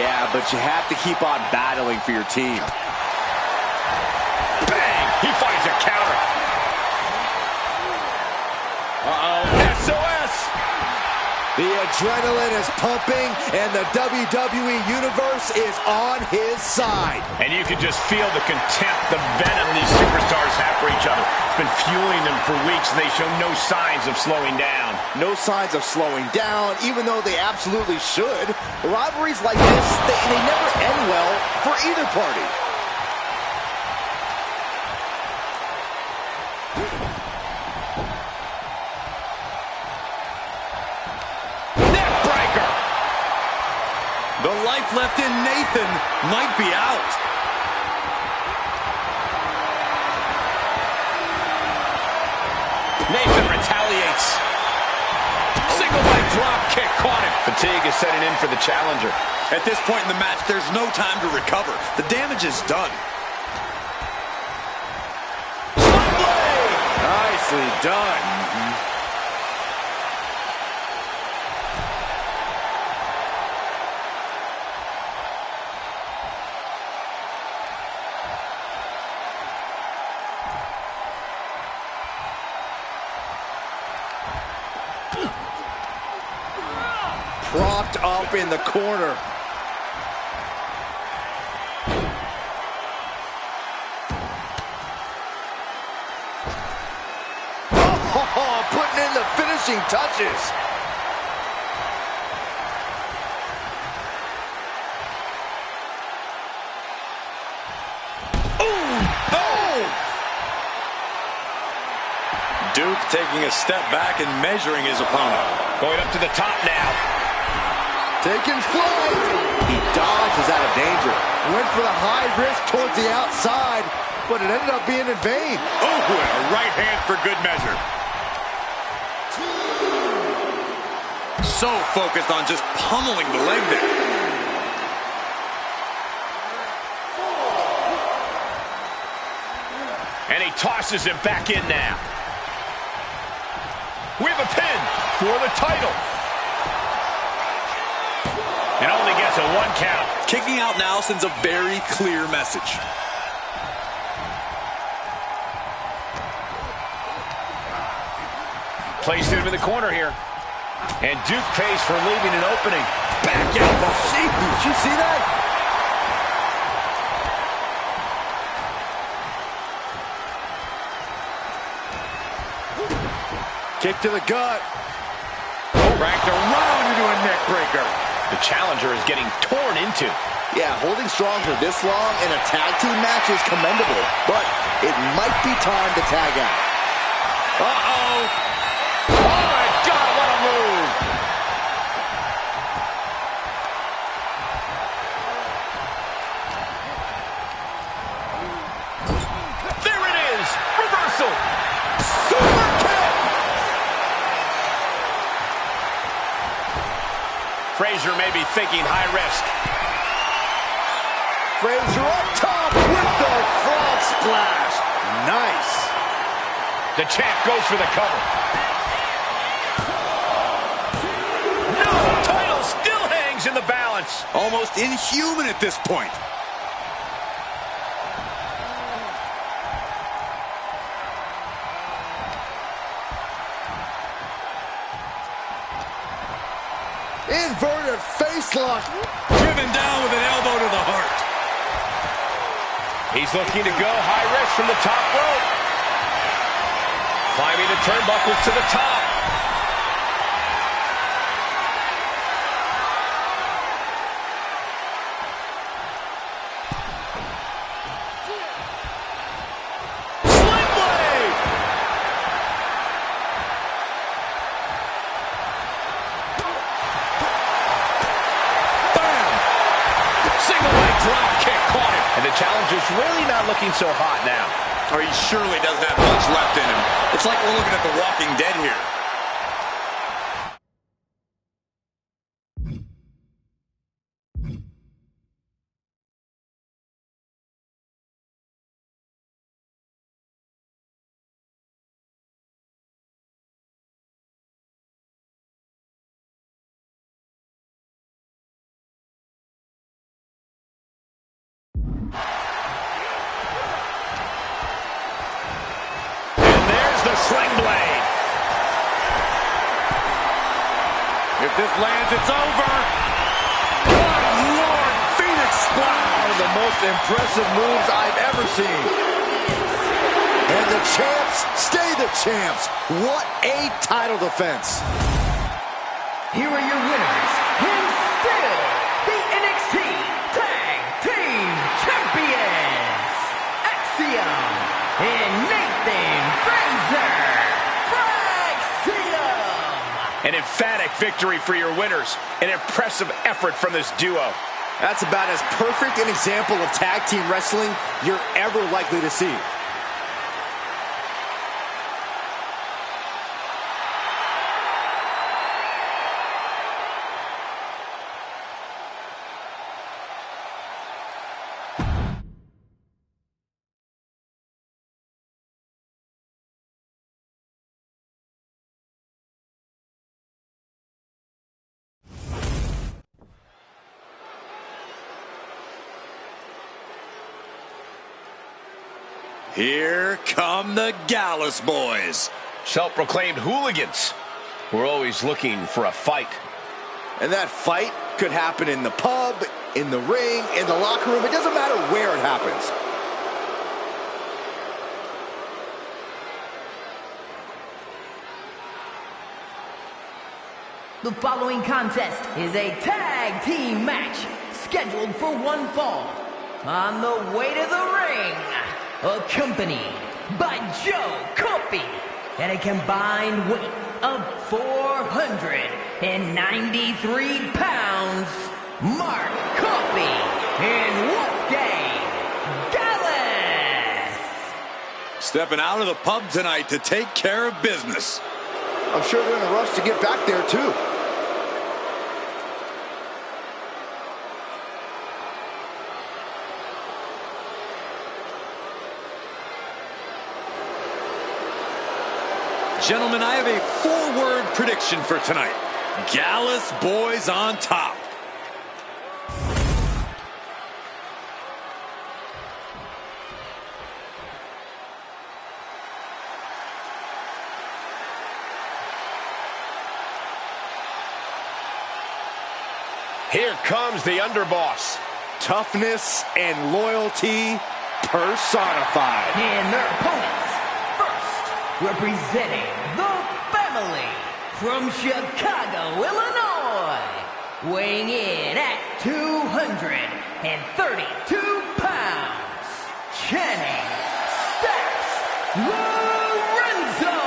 Yeah, but you have to keep on battling for your team. Bang! He finds a counter. SOS! The adrenaline is pumping, and the WWE Universe is on his side. And you can just feel the contempt, the venom these superstars have for each other. It's been fueling them for weeks, and they show no signs of slowing down. No signs of slowing down, even though they absolutely should. Rivalries like this, they never end well for either party. The life left in Nathan might be out. Nathan retaliates. Single leg drop kick caught him. Fatigue is setting in for the challenger. At this point in the match, there's no time to recover. The damage is done. Nicely done. Propped up in the corner. Oh, putting in the finishing touches. Duke taking a step back and measuring his opponent. Going up to the top now. Taking flight. He dodges out of danger. Went for the high risk towards the outside, but it ended up being in vain. Oh, and a right hand for good measure. So focused on just pummeling the leg there. And he tosses him back in now. We have a pin for the title. And only gets a 1 count. Kicking out now sends a very clear message. Placed him in the corner here. And Duke pays for leaving an opening. Back elbow. Did you see that? Kick to the gut. Cranked around into a neck breaker. The challenger is getting torn into. Yeah, holding strong for this long in a tag team match is commendable, but it might be time to tag out. Uh-oh. Oh, my God, what a move. There it is. Reversal. Super kick. Frazier may be thinking high risk. Frazier up top with the frog splash. Nice. The champ goes for the cover. No, title still hangs in the balance. Almost inhuman at this point. Inverted face lock. Driven down with an elbow to the heart. He's looking to go high risk from the top rope. Climbing the turnbuckles to the top. Challenger's really not looking so hot now. Or he surely doesn't have much left in him. It's like we're looking at The Walking Dead here. Sling blade. If this lands, it's over. Good Lord, Phoenix Splash. One of the most impressive moves I've ever seen. And the champs stay the champs. What a title defense. Here are your winners, and still the NXT Tag Team Champions, Axiom and Nathan Fraser. An emphatic victory for your winners. An impressive effort from this duo. That's about as perfect an example of tag team wrestling you're ever likely to see. Here come the Gallus boys. Self-proclaimed hooligans. We're always looking for a fight. And that fight could happen in the pub, in the ring, in the locker room. It doesn't matter where it happens. The following contest is a tag team match scheduled for one fall. On the way to the ring, accompanied by Joe Coffey at a combined weight of 493 pounds, Mark Coffey and Wolfgang Gallus. Stepping out of the pub tonight to take care of business. I'm sure they're in a rush to get back there, too. Gentlemen, I have a 4-word prediction for tonight. Gallus boys on top. Here comes the underboss. Toughness and loyalty personified. And their opponents, first, representing the family from Chicago, Illinois, weighing in at 232 pounds, Channing Stacks Lorenzo.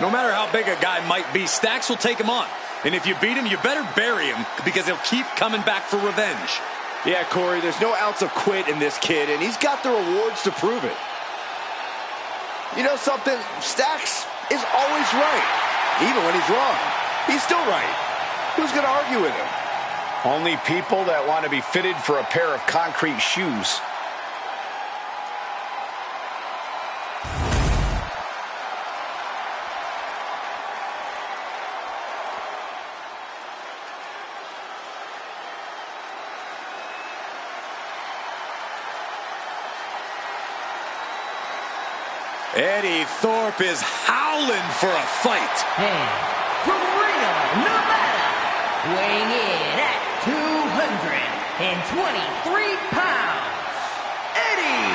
No matter how big a guy might be, Stacks will take him on. And if you beat him, you better bury him because he'll keep coming back for revenge. Yeah, Corey, there's no ounce of quit in this kid, and he's got the rewards to prove it. You know something? Stacks is always right. Even when he's wrong, he's still right. Who's going to argue with him? Only people that want to be fitted for a pair of concrete shoes. Eddie Thorpe is howling for a fight. And from Reno, Nevada, weighing in at 223 pounds, Eddie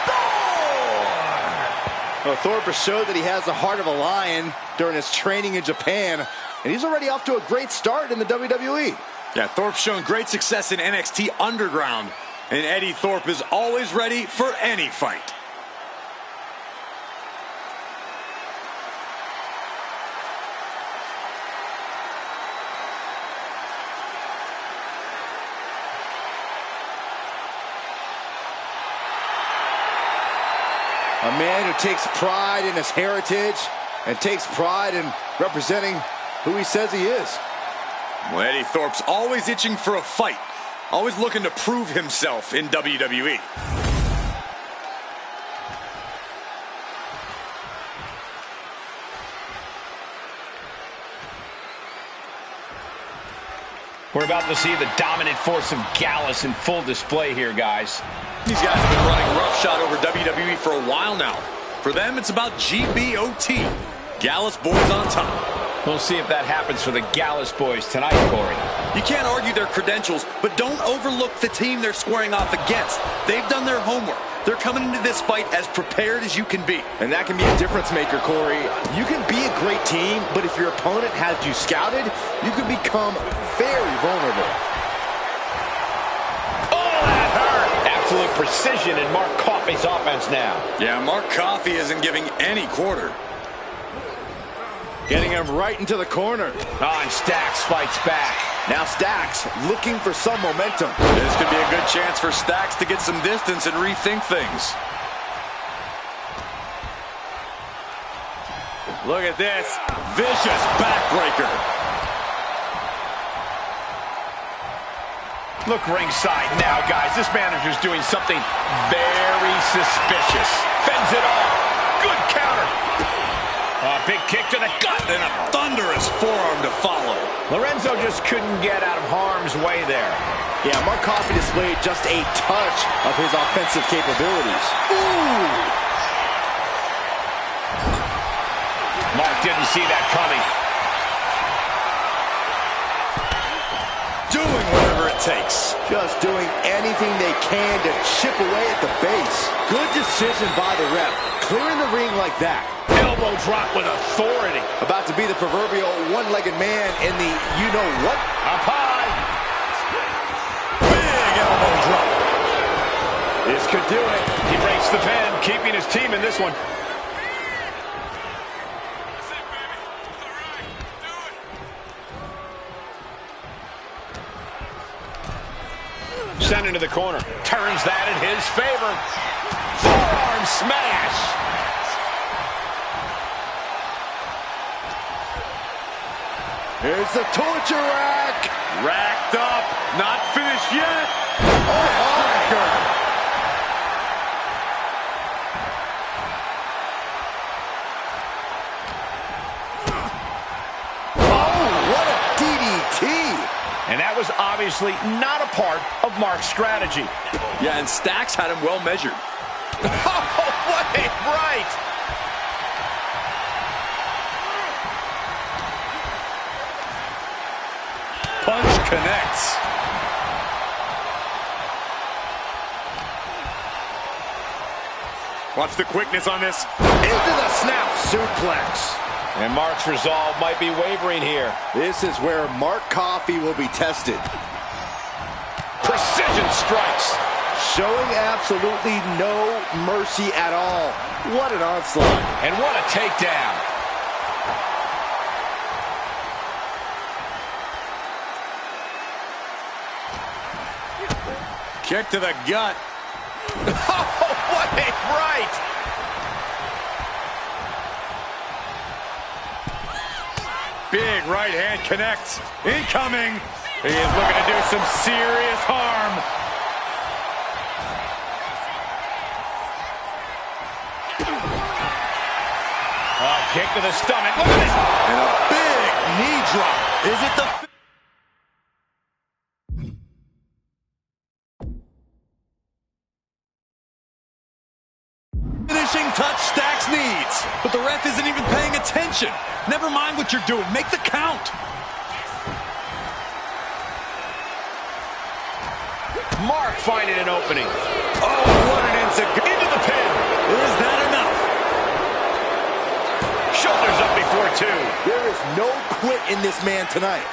Thorpe! Well, Thorpe has showed that he has the heart of a lion during his training in Japan, and he's already off to a great start in the WWE. Yeah, Thorpe's shown great success in NXT Underground, and Eddie Thorpe is always ready for any fight. A man who takes pride in his heritage and takes pride in representing who he says he is. Well, Eddie Thorpe's always itching for a fight, always looking to prove himself in WWE. We're about to see the dominant force of Gallus in full display here, guys. These guys have been running roughshod over WWE for a while now. For them, it's about GBOT. Gallus boys on top. We'll see if that happens for the Gallus boys tonight, Corey. You can't argue their credentials, but don't overlook the team they're squaring off against. They've done their homework. They're coming into this fight as prepared as you can be. And that can be a difference maker, Corey. You can be a great team, but if your opponent has you scouted, you can become very vulnerable. Oh, that hurt! Absolute precision in Mark Coffey's offense now. Yeah, Mark Coffey isn't giving any quarter. Getting him right into the corner. Oh, and Stacks fights back. Now Stacks looking for some momentum. This could be a good chance for Stacks to get some distance and rethink things. Look at this. Vicious backbreaker. Look ringside now, guys. This manager's doing something very suspicious. Fends it off. Good counter. Big kick to the gut. And a thunderous forearm to follow. Lorenzo just couldn't get out of harm's way there. Yeah, Mark Coffey displayed just a touch of his offensive capabilities. Ooh! Mark didn't see that coming. Doing whatever it takes. Just doing anything they can to chip away at the base. Good decision by the ref. Clearing the ring like that. Elbow drop with authority. About to be the proverbial one-legged man in the you-know-what. Up high. Big elbow drop. This could do it. He breaks the pin, keeping his team in this one. Sent into the corner. Turns that in his favor. Forearm smash. Here's the torture rack. Racked up. Not finished yet. Oh, what a DDT. And that was obviously not a part of Mark's strategy. Yeah, and Stacks had him well measured. Oh, what a right! Punch connects. Watch the quickness on this. Into the snap suplex. And Mark's resolve might be wavering here. This is where Mark Coffey will be tested. Precision strikes. Showing absolutely no mercy at all. What an onslaught. And what a takedown. Kick to the gut. Oh, what a right! Big right hand connects. Incoming. He is looking to do some serious harm. Kick to the stomach. Look at this. And a big knee drop. Is it the... finishing touch Stacks needs. But the ref isn't even paying attention. Never mind what you're doing. Make the count. mark, finding an opening. Oh, what an Into the pin. Is that enough? Shoulders up before two. There is no quit in this man tonight.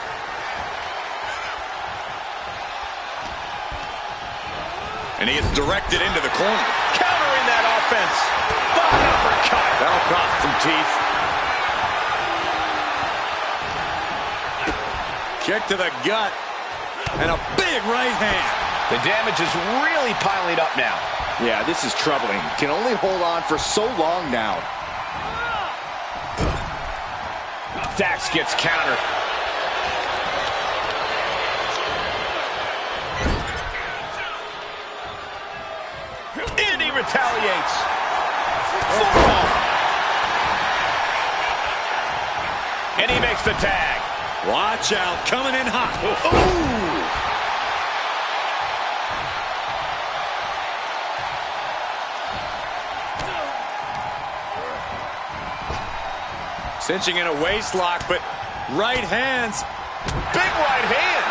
And he gets directed into the corner. Countering that offense. Body uppercut. That'll cost some teeth. Kick to the gut. And a big right hand. The damage is really piling up now. Yeah, this is troubling. Can only hold on for so long now. Dax gets countered. And he retaliates. Forearm. And he makes the tag. Watch out, coming in hot. Ooh. Cinching in a waist lock, but right hands. Big right hand.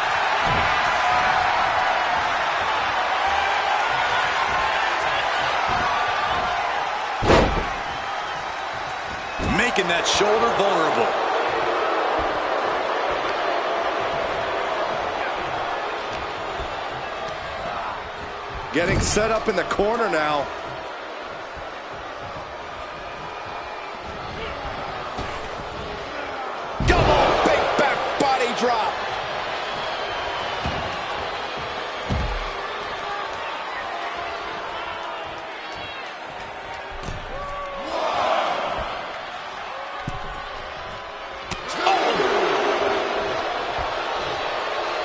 Making that shoulder vulnerable. Getting set up in the corner now. Double big back body drop.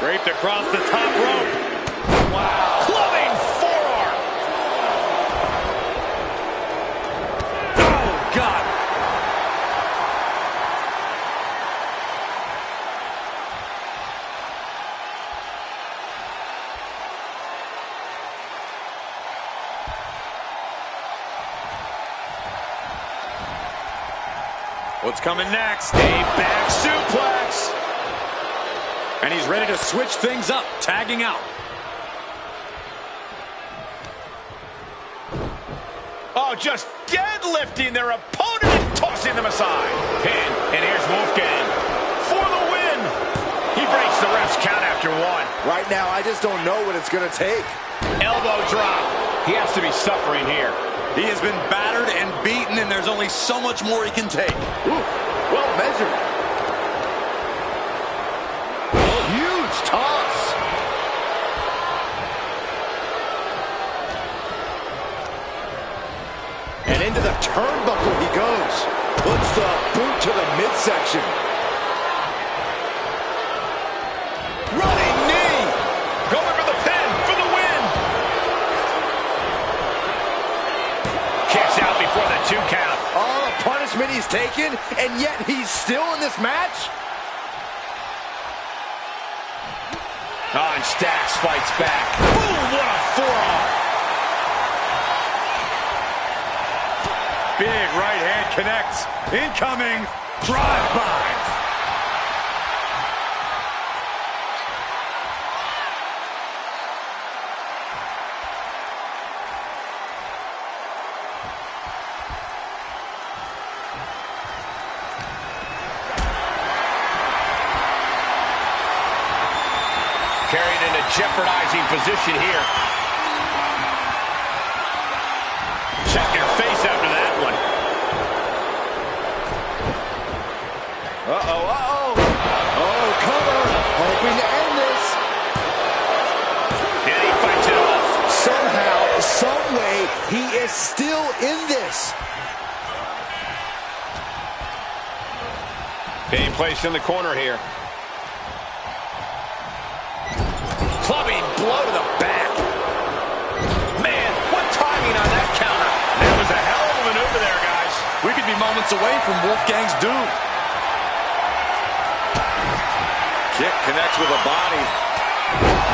Draped across the top rope. Wow. Clubbing forearm. Oh, God. What's coming next? A back suplex. And he's ready to switch things up, tagging out. Oh, just deadlifting their opponent and tossing them aside. Pin, and here's Wolfgang for the win. He breaks the ref's count after one. Right now, I just don't know what it's going to take. Elbow drop. He has to be suffering here. He has been battered and beaten, and there's only so much more he can take. Ooh, well measured. Huge toss. And into the turnbuckle he goes. Puts the boot to the midsection. Running knee. Going for the pin for the win. Kicks out before the 2 count. All the punishment he's taken, and yet he's still in this match? Oh, and Stax fights back. Boom, what a forearm. Big right hand connects. Incoming drive-by. Carried in a jeopardizing position here. Check your face after that one. Uh-oh, uh-oh. Oh, cover. Hoping to end this. And he fights it off. Somehow, some way, he is still in this. Being placed in the corner here. Clubbing blow to the back. Man, what timing on that counter. That was a hell of a maneuver there, guys. We could be moments away from Wolfgang's doom. Kick connects with a body.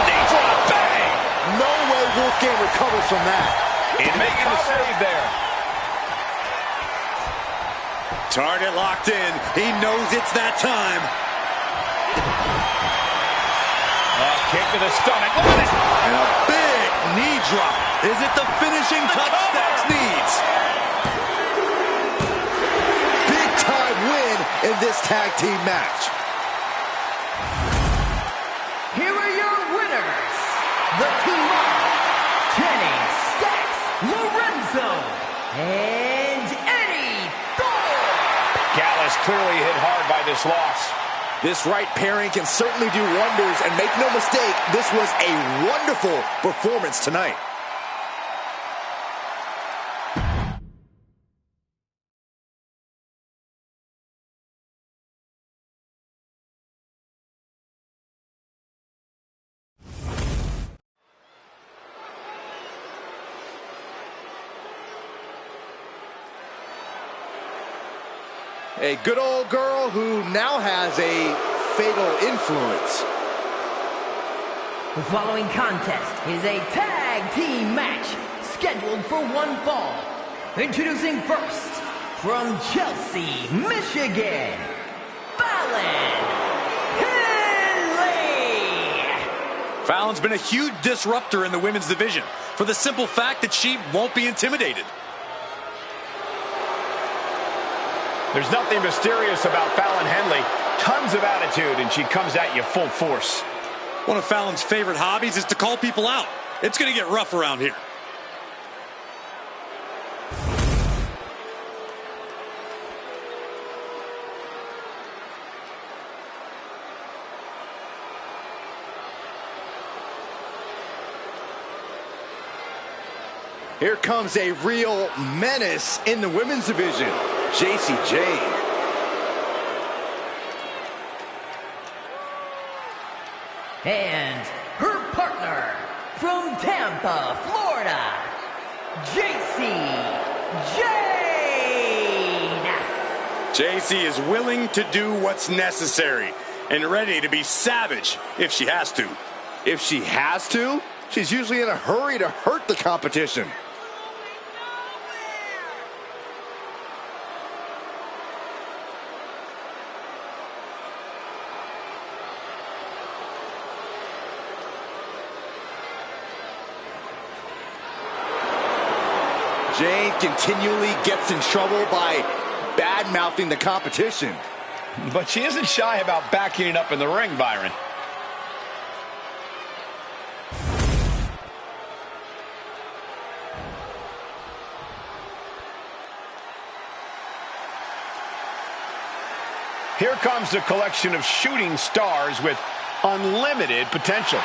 Knee drop, bang! No way Wolfgang recovers from that. And making the save there. Target locked in. He knows it's that time. Kick to the stomach. Look at this. And a big tag team match. Here are your winners, the team of Kenny Stacks Lorenzo and Eddie Thor. Gallus clearly hit hard by this loss. This right pairing can certainly do wonders, and make no mistake, this was a wonderful performance tonight. A good old girl who now has a fatal influence. The following contest is a tag team match scheduled for one fall. Introducing first, from Chelsea, Michigan, Fallon Henley. Fallon's been a huge disruptor in the women's division for the simple fact that she won't be intimidated. There's nothing mysterious about Fallon Henley. Tons of attitude, and she comes at you full force. One of Fallon's favorite hobbies is to call people out. It's going to get rough around here. Here comes a real menace in the women's division, Jacy Jayne. And her partner, from Tampa, Florida, Jacy Jayne. Jacy is willing to do what's necessary and ready to be savage if she has to. If she has to, she's usually in a hurry to hurt the competition. Jayne continually gets in trouble by bad-mouthing the competition. But she isn't shy about backing it up in the ring, Byron. Here comes a collection of shooting stars with unlimited potential.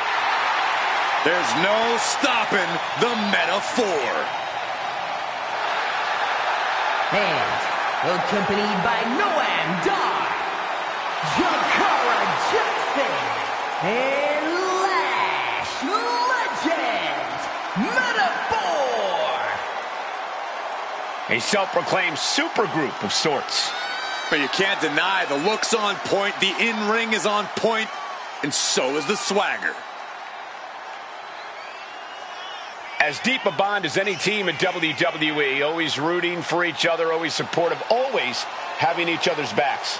There's no stopping the metaphor. And accompanied by Noam Dar, Jakara Jackson, and Lash Legend, Metaphor. A self-proclaimed supergroup of sorts. But you can't deny the look's on point, the in-ring is on point, and so is the swagger. As deep a bond as any team in WWE, always rooting for each other, always supportive, always having each other's backs.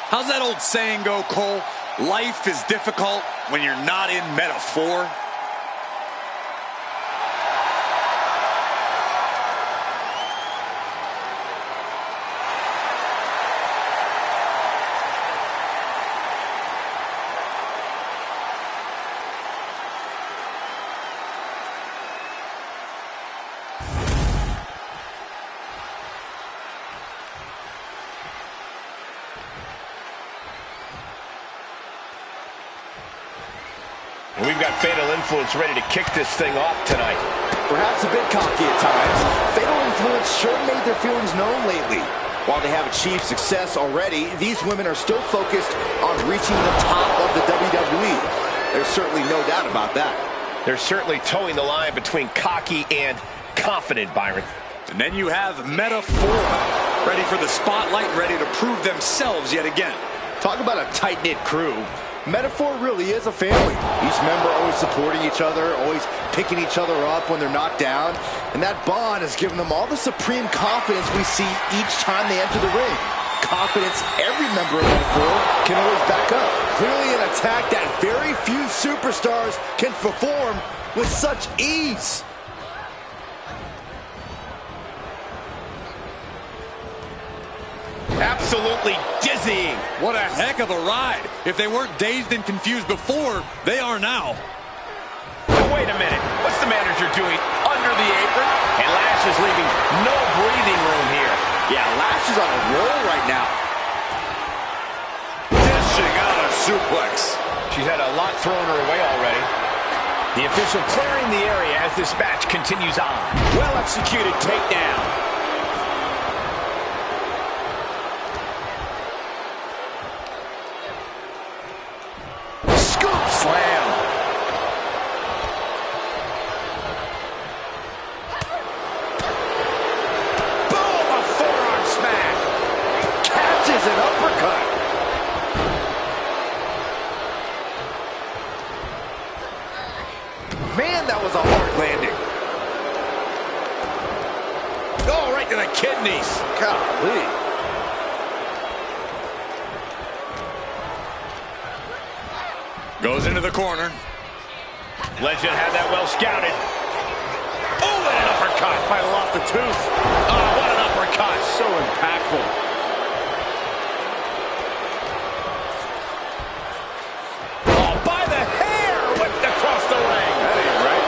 How's that old saying go, Cole? Life is difficult when you're not in metaphor. We've got Fatal Influence ready to kick this thing off tonight. Perhaps a bit cocky at times, Fatal Influence sure made their feelings known lately. While they have achieved success already, these women are still focused on reaching the top of the WWE. There's certainly no doubt about that. They're certainly towing the line between cocky and confident, Byron. And then you have Metaphor, ready for the spotlight, ready to prove themselves yet again. Talk about a tight-knit crew. Metaphor really is a family. Each member always supporting each other, always picking each other up when they're knocked down. And that bond has given them all the supreme confidence we see each time they enter the ring. Confidence every member of Metaphor can always back up. Clearly an attack that very few superstars can perform with such ease. Absolutely dizzying. What a heck of a ride. If they weren't dazed and confused before, they are now. Wait a minute. What's the manager doing under the apron? And Lash is leaving no breathing room here. Yeah, Lash is on a roll right now. Dishing out a suplex. She's had a lot thrown her way already. The official clearing the area as this match continues on. Well-executed takedown. Scoop slam. Boom, a forearm smack. Catches an uppercut. Man, that was a hard landing. Oh, right to the kidneys. Golly. Goes into the corner. Legend had that well scouted. Oh, and an uppercut. Might have lost a tooth. Oh, what an uppercut. So impactful. Oh, by the hair. Whipped across the ring. That ain't right.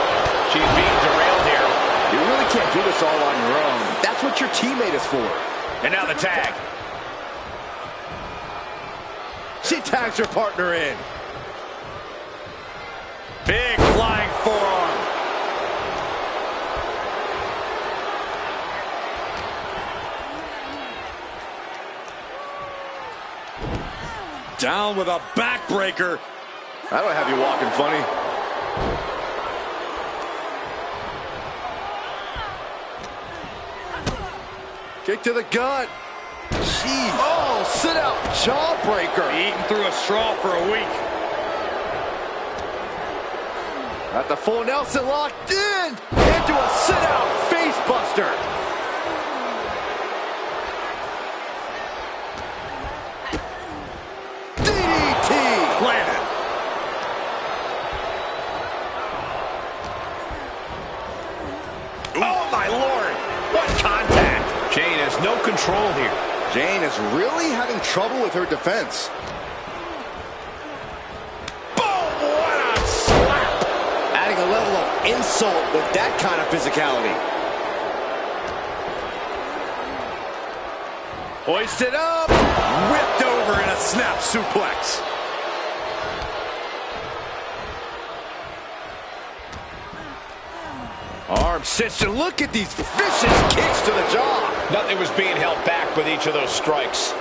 She's being derailed here. You really can't do this all on your own. That's what your teammate is for. And now the tag. She tags her partner in. Big flying forearm. Down with a backbreaker. I don't have you walking funny. Kick to the gut. Jeez. Oh, sit out jawbreaker. Eating through a straw for a week. Got the full Nelson locked in. Into a sit out face buster. DDT. Planted. Oh, my Lord. What contact. Jane has no control here. Jane is really having trouble with her defense. Boom, what a slap. Adding a level of insult with that kind of physicality. Hoisted up. Whipped over in a snap suplex. Arm cinched, and look at these vicious kicks to the jaw. Nothing was being held back with each of those strikes.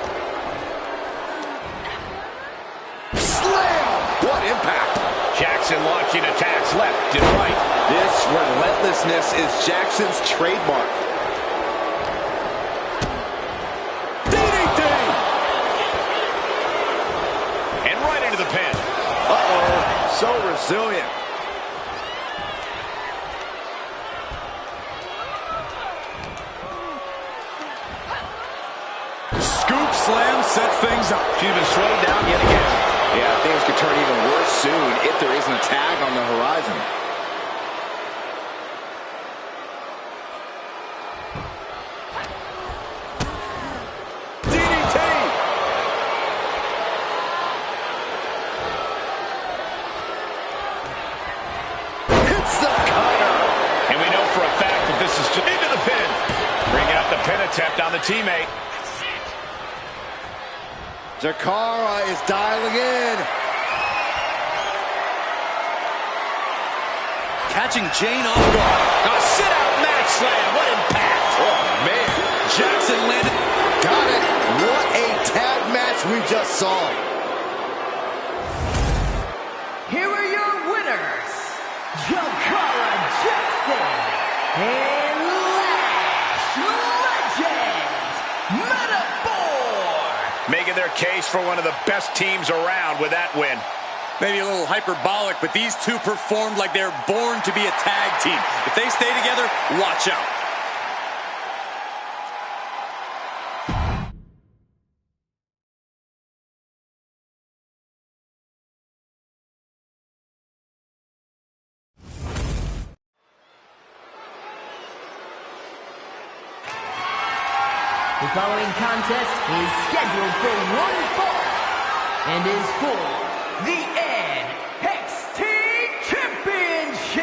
Slam! What impact! Jackson launching attacks left and right. This relentlessness is Jackson's trademark. DDT! And right into the pin. Uh-oh, so resilient. Scoop slam sets things up. She's been slowed down yet again. Yeah, things could turn even worse soon if there isn't a tag on the horizon. DDT! Hits the cutter! And we know for a fact that this is just into the pin. Bringing up the pin attempt on the teammate. Jakara is dialing in. Catching Jane off guard. A sit-out match slam. What impact. Oh, man. Jackson landed. Got it. What a tag match we just saw. Here are your winners, Jakara Jackson and Lash Legend Metaphor. Making their case for one of the best teams around with that win. Maybe a little hyperbolic, but these two performed like they're born to be a tag team. If they stay together, watch out. The following contest is scheduled for one fall and is for the NXT Championship.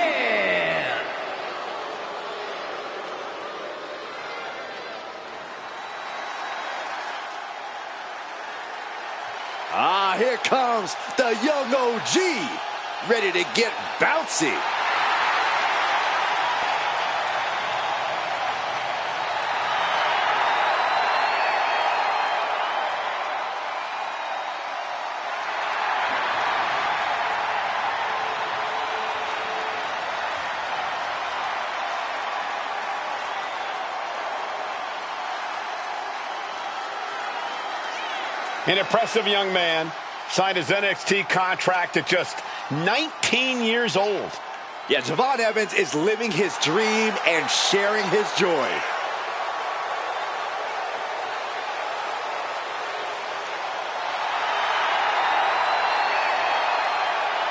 Ah, here comes the young OG, ready to get bouncy. An impressive young man signed his NXT contract at just 19 years old. Yeah, Javon Evans is living his dream and sharing his joy.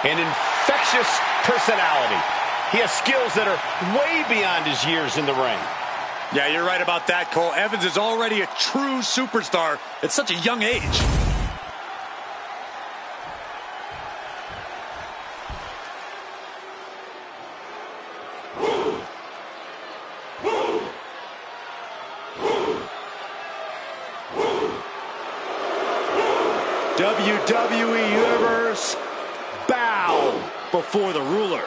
An infectious personality. He has skills that are way beyond his years in the ring. Yeah, you're right about that, Cole. Evans is already a true superstar at such a young age. WWE Universe, bow before the ruler.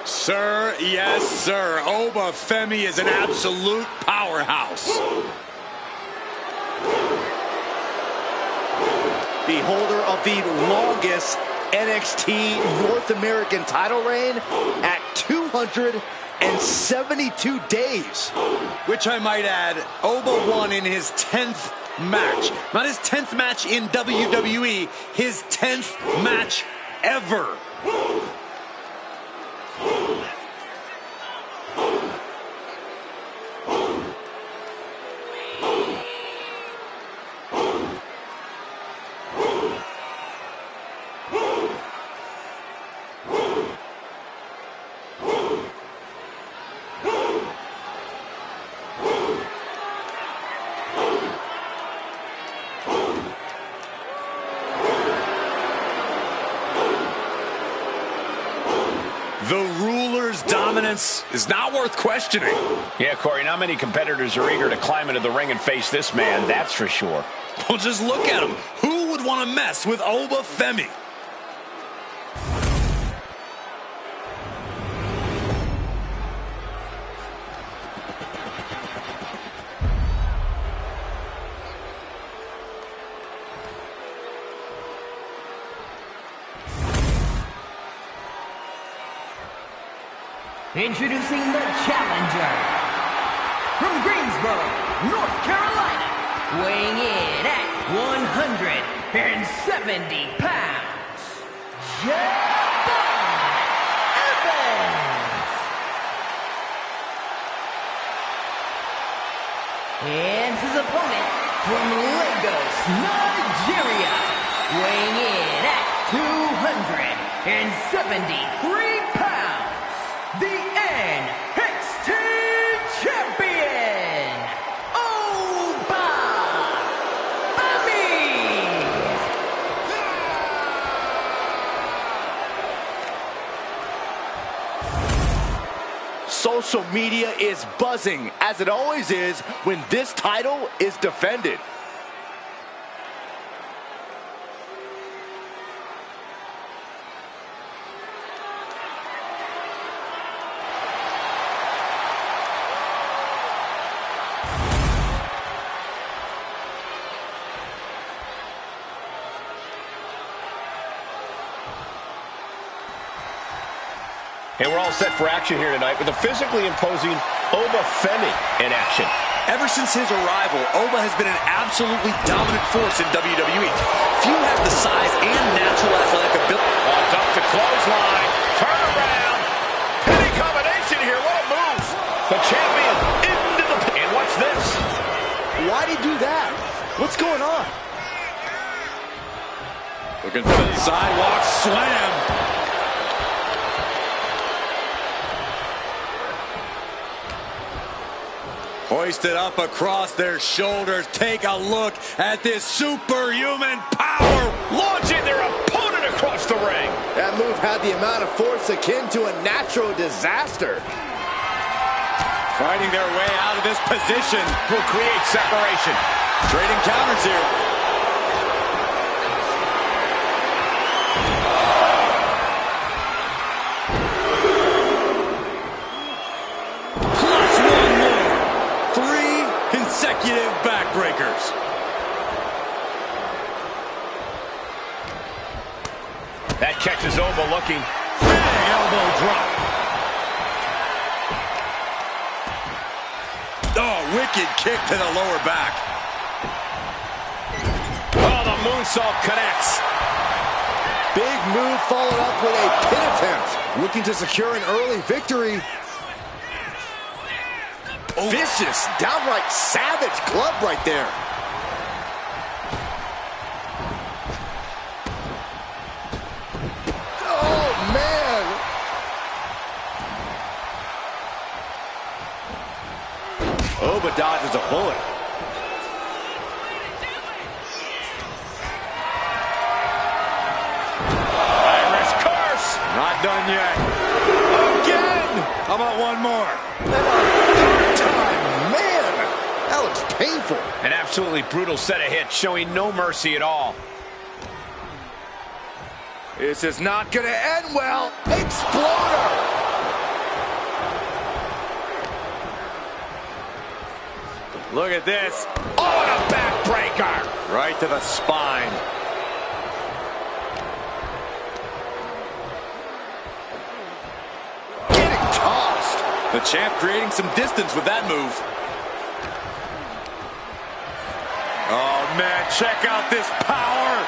Sir, yes, sir. Oba Femi is an absolute powerhouse. The holder of the longest NXT North American title reign at 272 days. Which I might add, Oba won in his 10th match. Not his 10th match in WWE, his 10th match ever. The ruler's dominance is not worth questioning. Yeah, Corey, not many competitors are eager to climb into the ring and face this man, that's for sure. Well, just look at him. Who would want to mess with Oba Femi? Introducing the challenger from Greensboro, North Carolina, weighing in at 170 pounds, Javon Evans. And his opponent from Lagos, Nigeria, weighing in at 273 pounds, the NXT Champion, Oba Femi. Social media is buzzing, as it always is when this title is defended. And we're all set for action here tonight with a physically imposing Oba Femi in action. Ever since his arrival, Oba has been an absolutely dominant force in WWE. Few have the size and natural athletic ability. Up to clothesline, turn around, pinning combination here, what a move. The champion into the... And what's this? Why'd he do that? What's going on? Looking for the sidewalk slam. Hoisted up across their shoulders. Take a look at this superhuman power. Launching their opponent across the ring. That move had the amount of force akin to a natural disaster. Fighting their way out of this position. Will create separation. Trading counters here. Plus one more. 3 consecutive backbreakers. That catches Oba looking. Big elbow drop. Oh, wicked kick to the lower back. Oh, the moonsault connects. Big move followed up with a pin attempt. Looking to secure an early victory. Oh. Vicious, downright savage glove right there. Oh, man. Oba dodges a bullet. Irish curse. Not done yet. Again! How about one more? Third time, man. That looks painful. An absolutely brutal set of hits, showing no mercy at all. This is not going to end well. Exploder. Look at this. Oh, and a backbreaker. Right to the spine. Getting tossed. The champ creating some distance with that move. Oh, man, check out this power.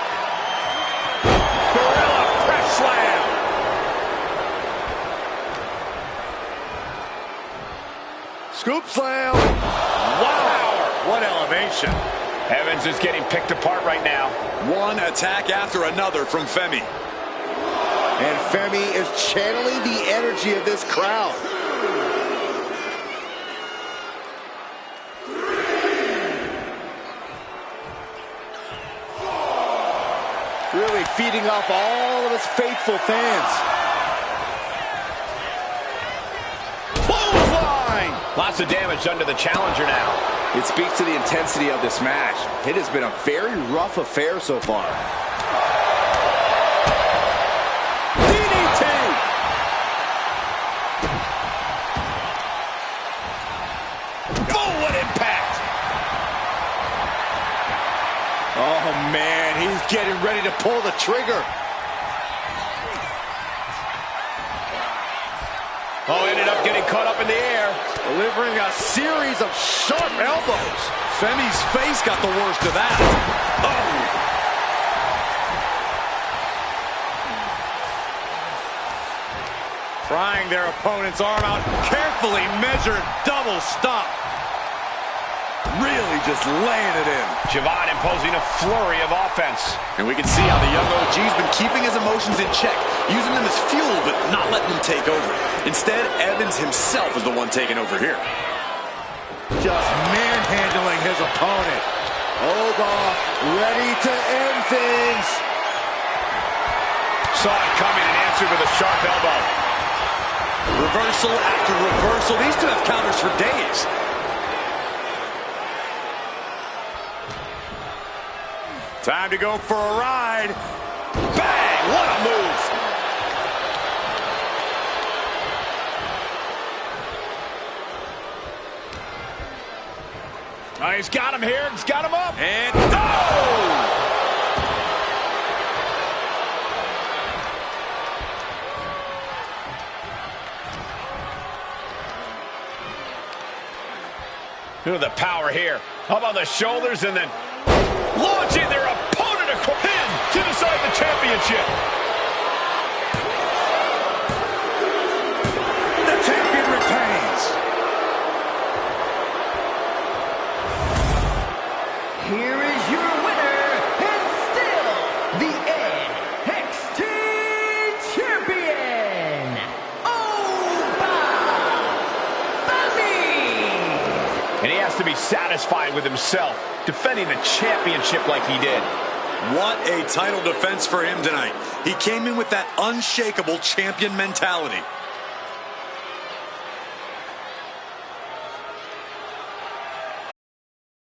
Gorilla press slam. Scoop slam. Wow, what elevation. Evans is getting picked apart right now. One attack after another from Femi. And Femi is channeling the energy of this crowd. Really feeding off all of his faithful fans. Clothesline! Lots of damage done to the challenger now. It speaks to the intensity of this match. It has been a very rough affair so far. DDT! Oh, what impact! Oh, man, he's getting ready to pull the trigger. Oh, ended up getting caught up in the air. Delivering a series of sharp elbows. Femi's face got the worst of that. Oh! Prying their opponent's arm out. Carefully measured double stop. Really just laying it in. Javon imposing a flurry of offense. And we can see how the young OG's been keeping his emotions in check, using them as fuel, but not letting them take over. Instead, Evans himself is the one taking over here. Just manhandling his opponent. Oba ready to end things. Saw it coming and answered with a sharp elbow. Reversal after reversal. These two have counters for days. Time to go for a ride. Bang! What a move! Oh, he's got him here. He's got him up. And oh! Look at the power here. How about the shoulders and then launching their opponent a pin to decide the championship. The champion retains. Here is your winner, and still the NXT Champion, Oba Femi! And he has to be satisfied with himself, defending the championship like he did. What a title defense for him tonight. He came in with that unshakable champion mentality.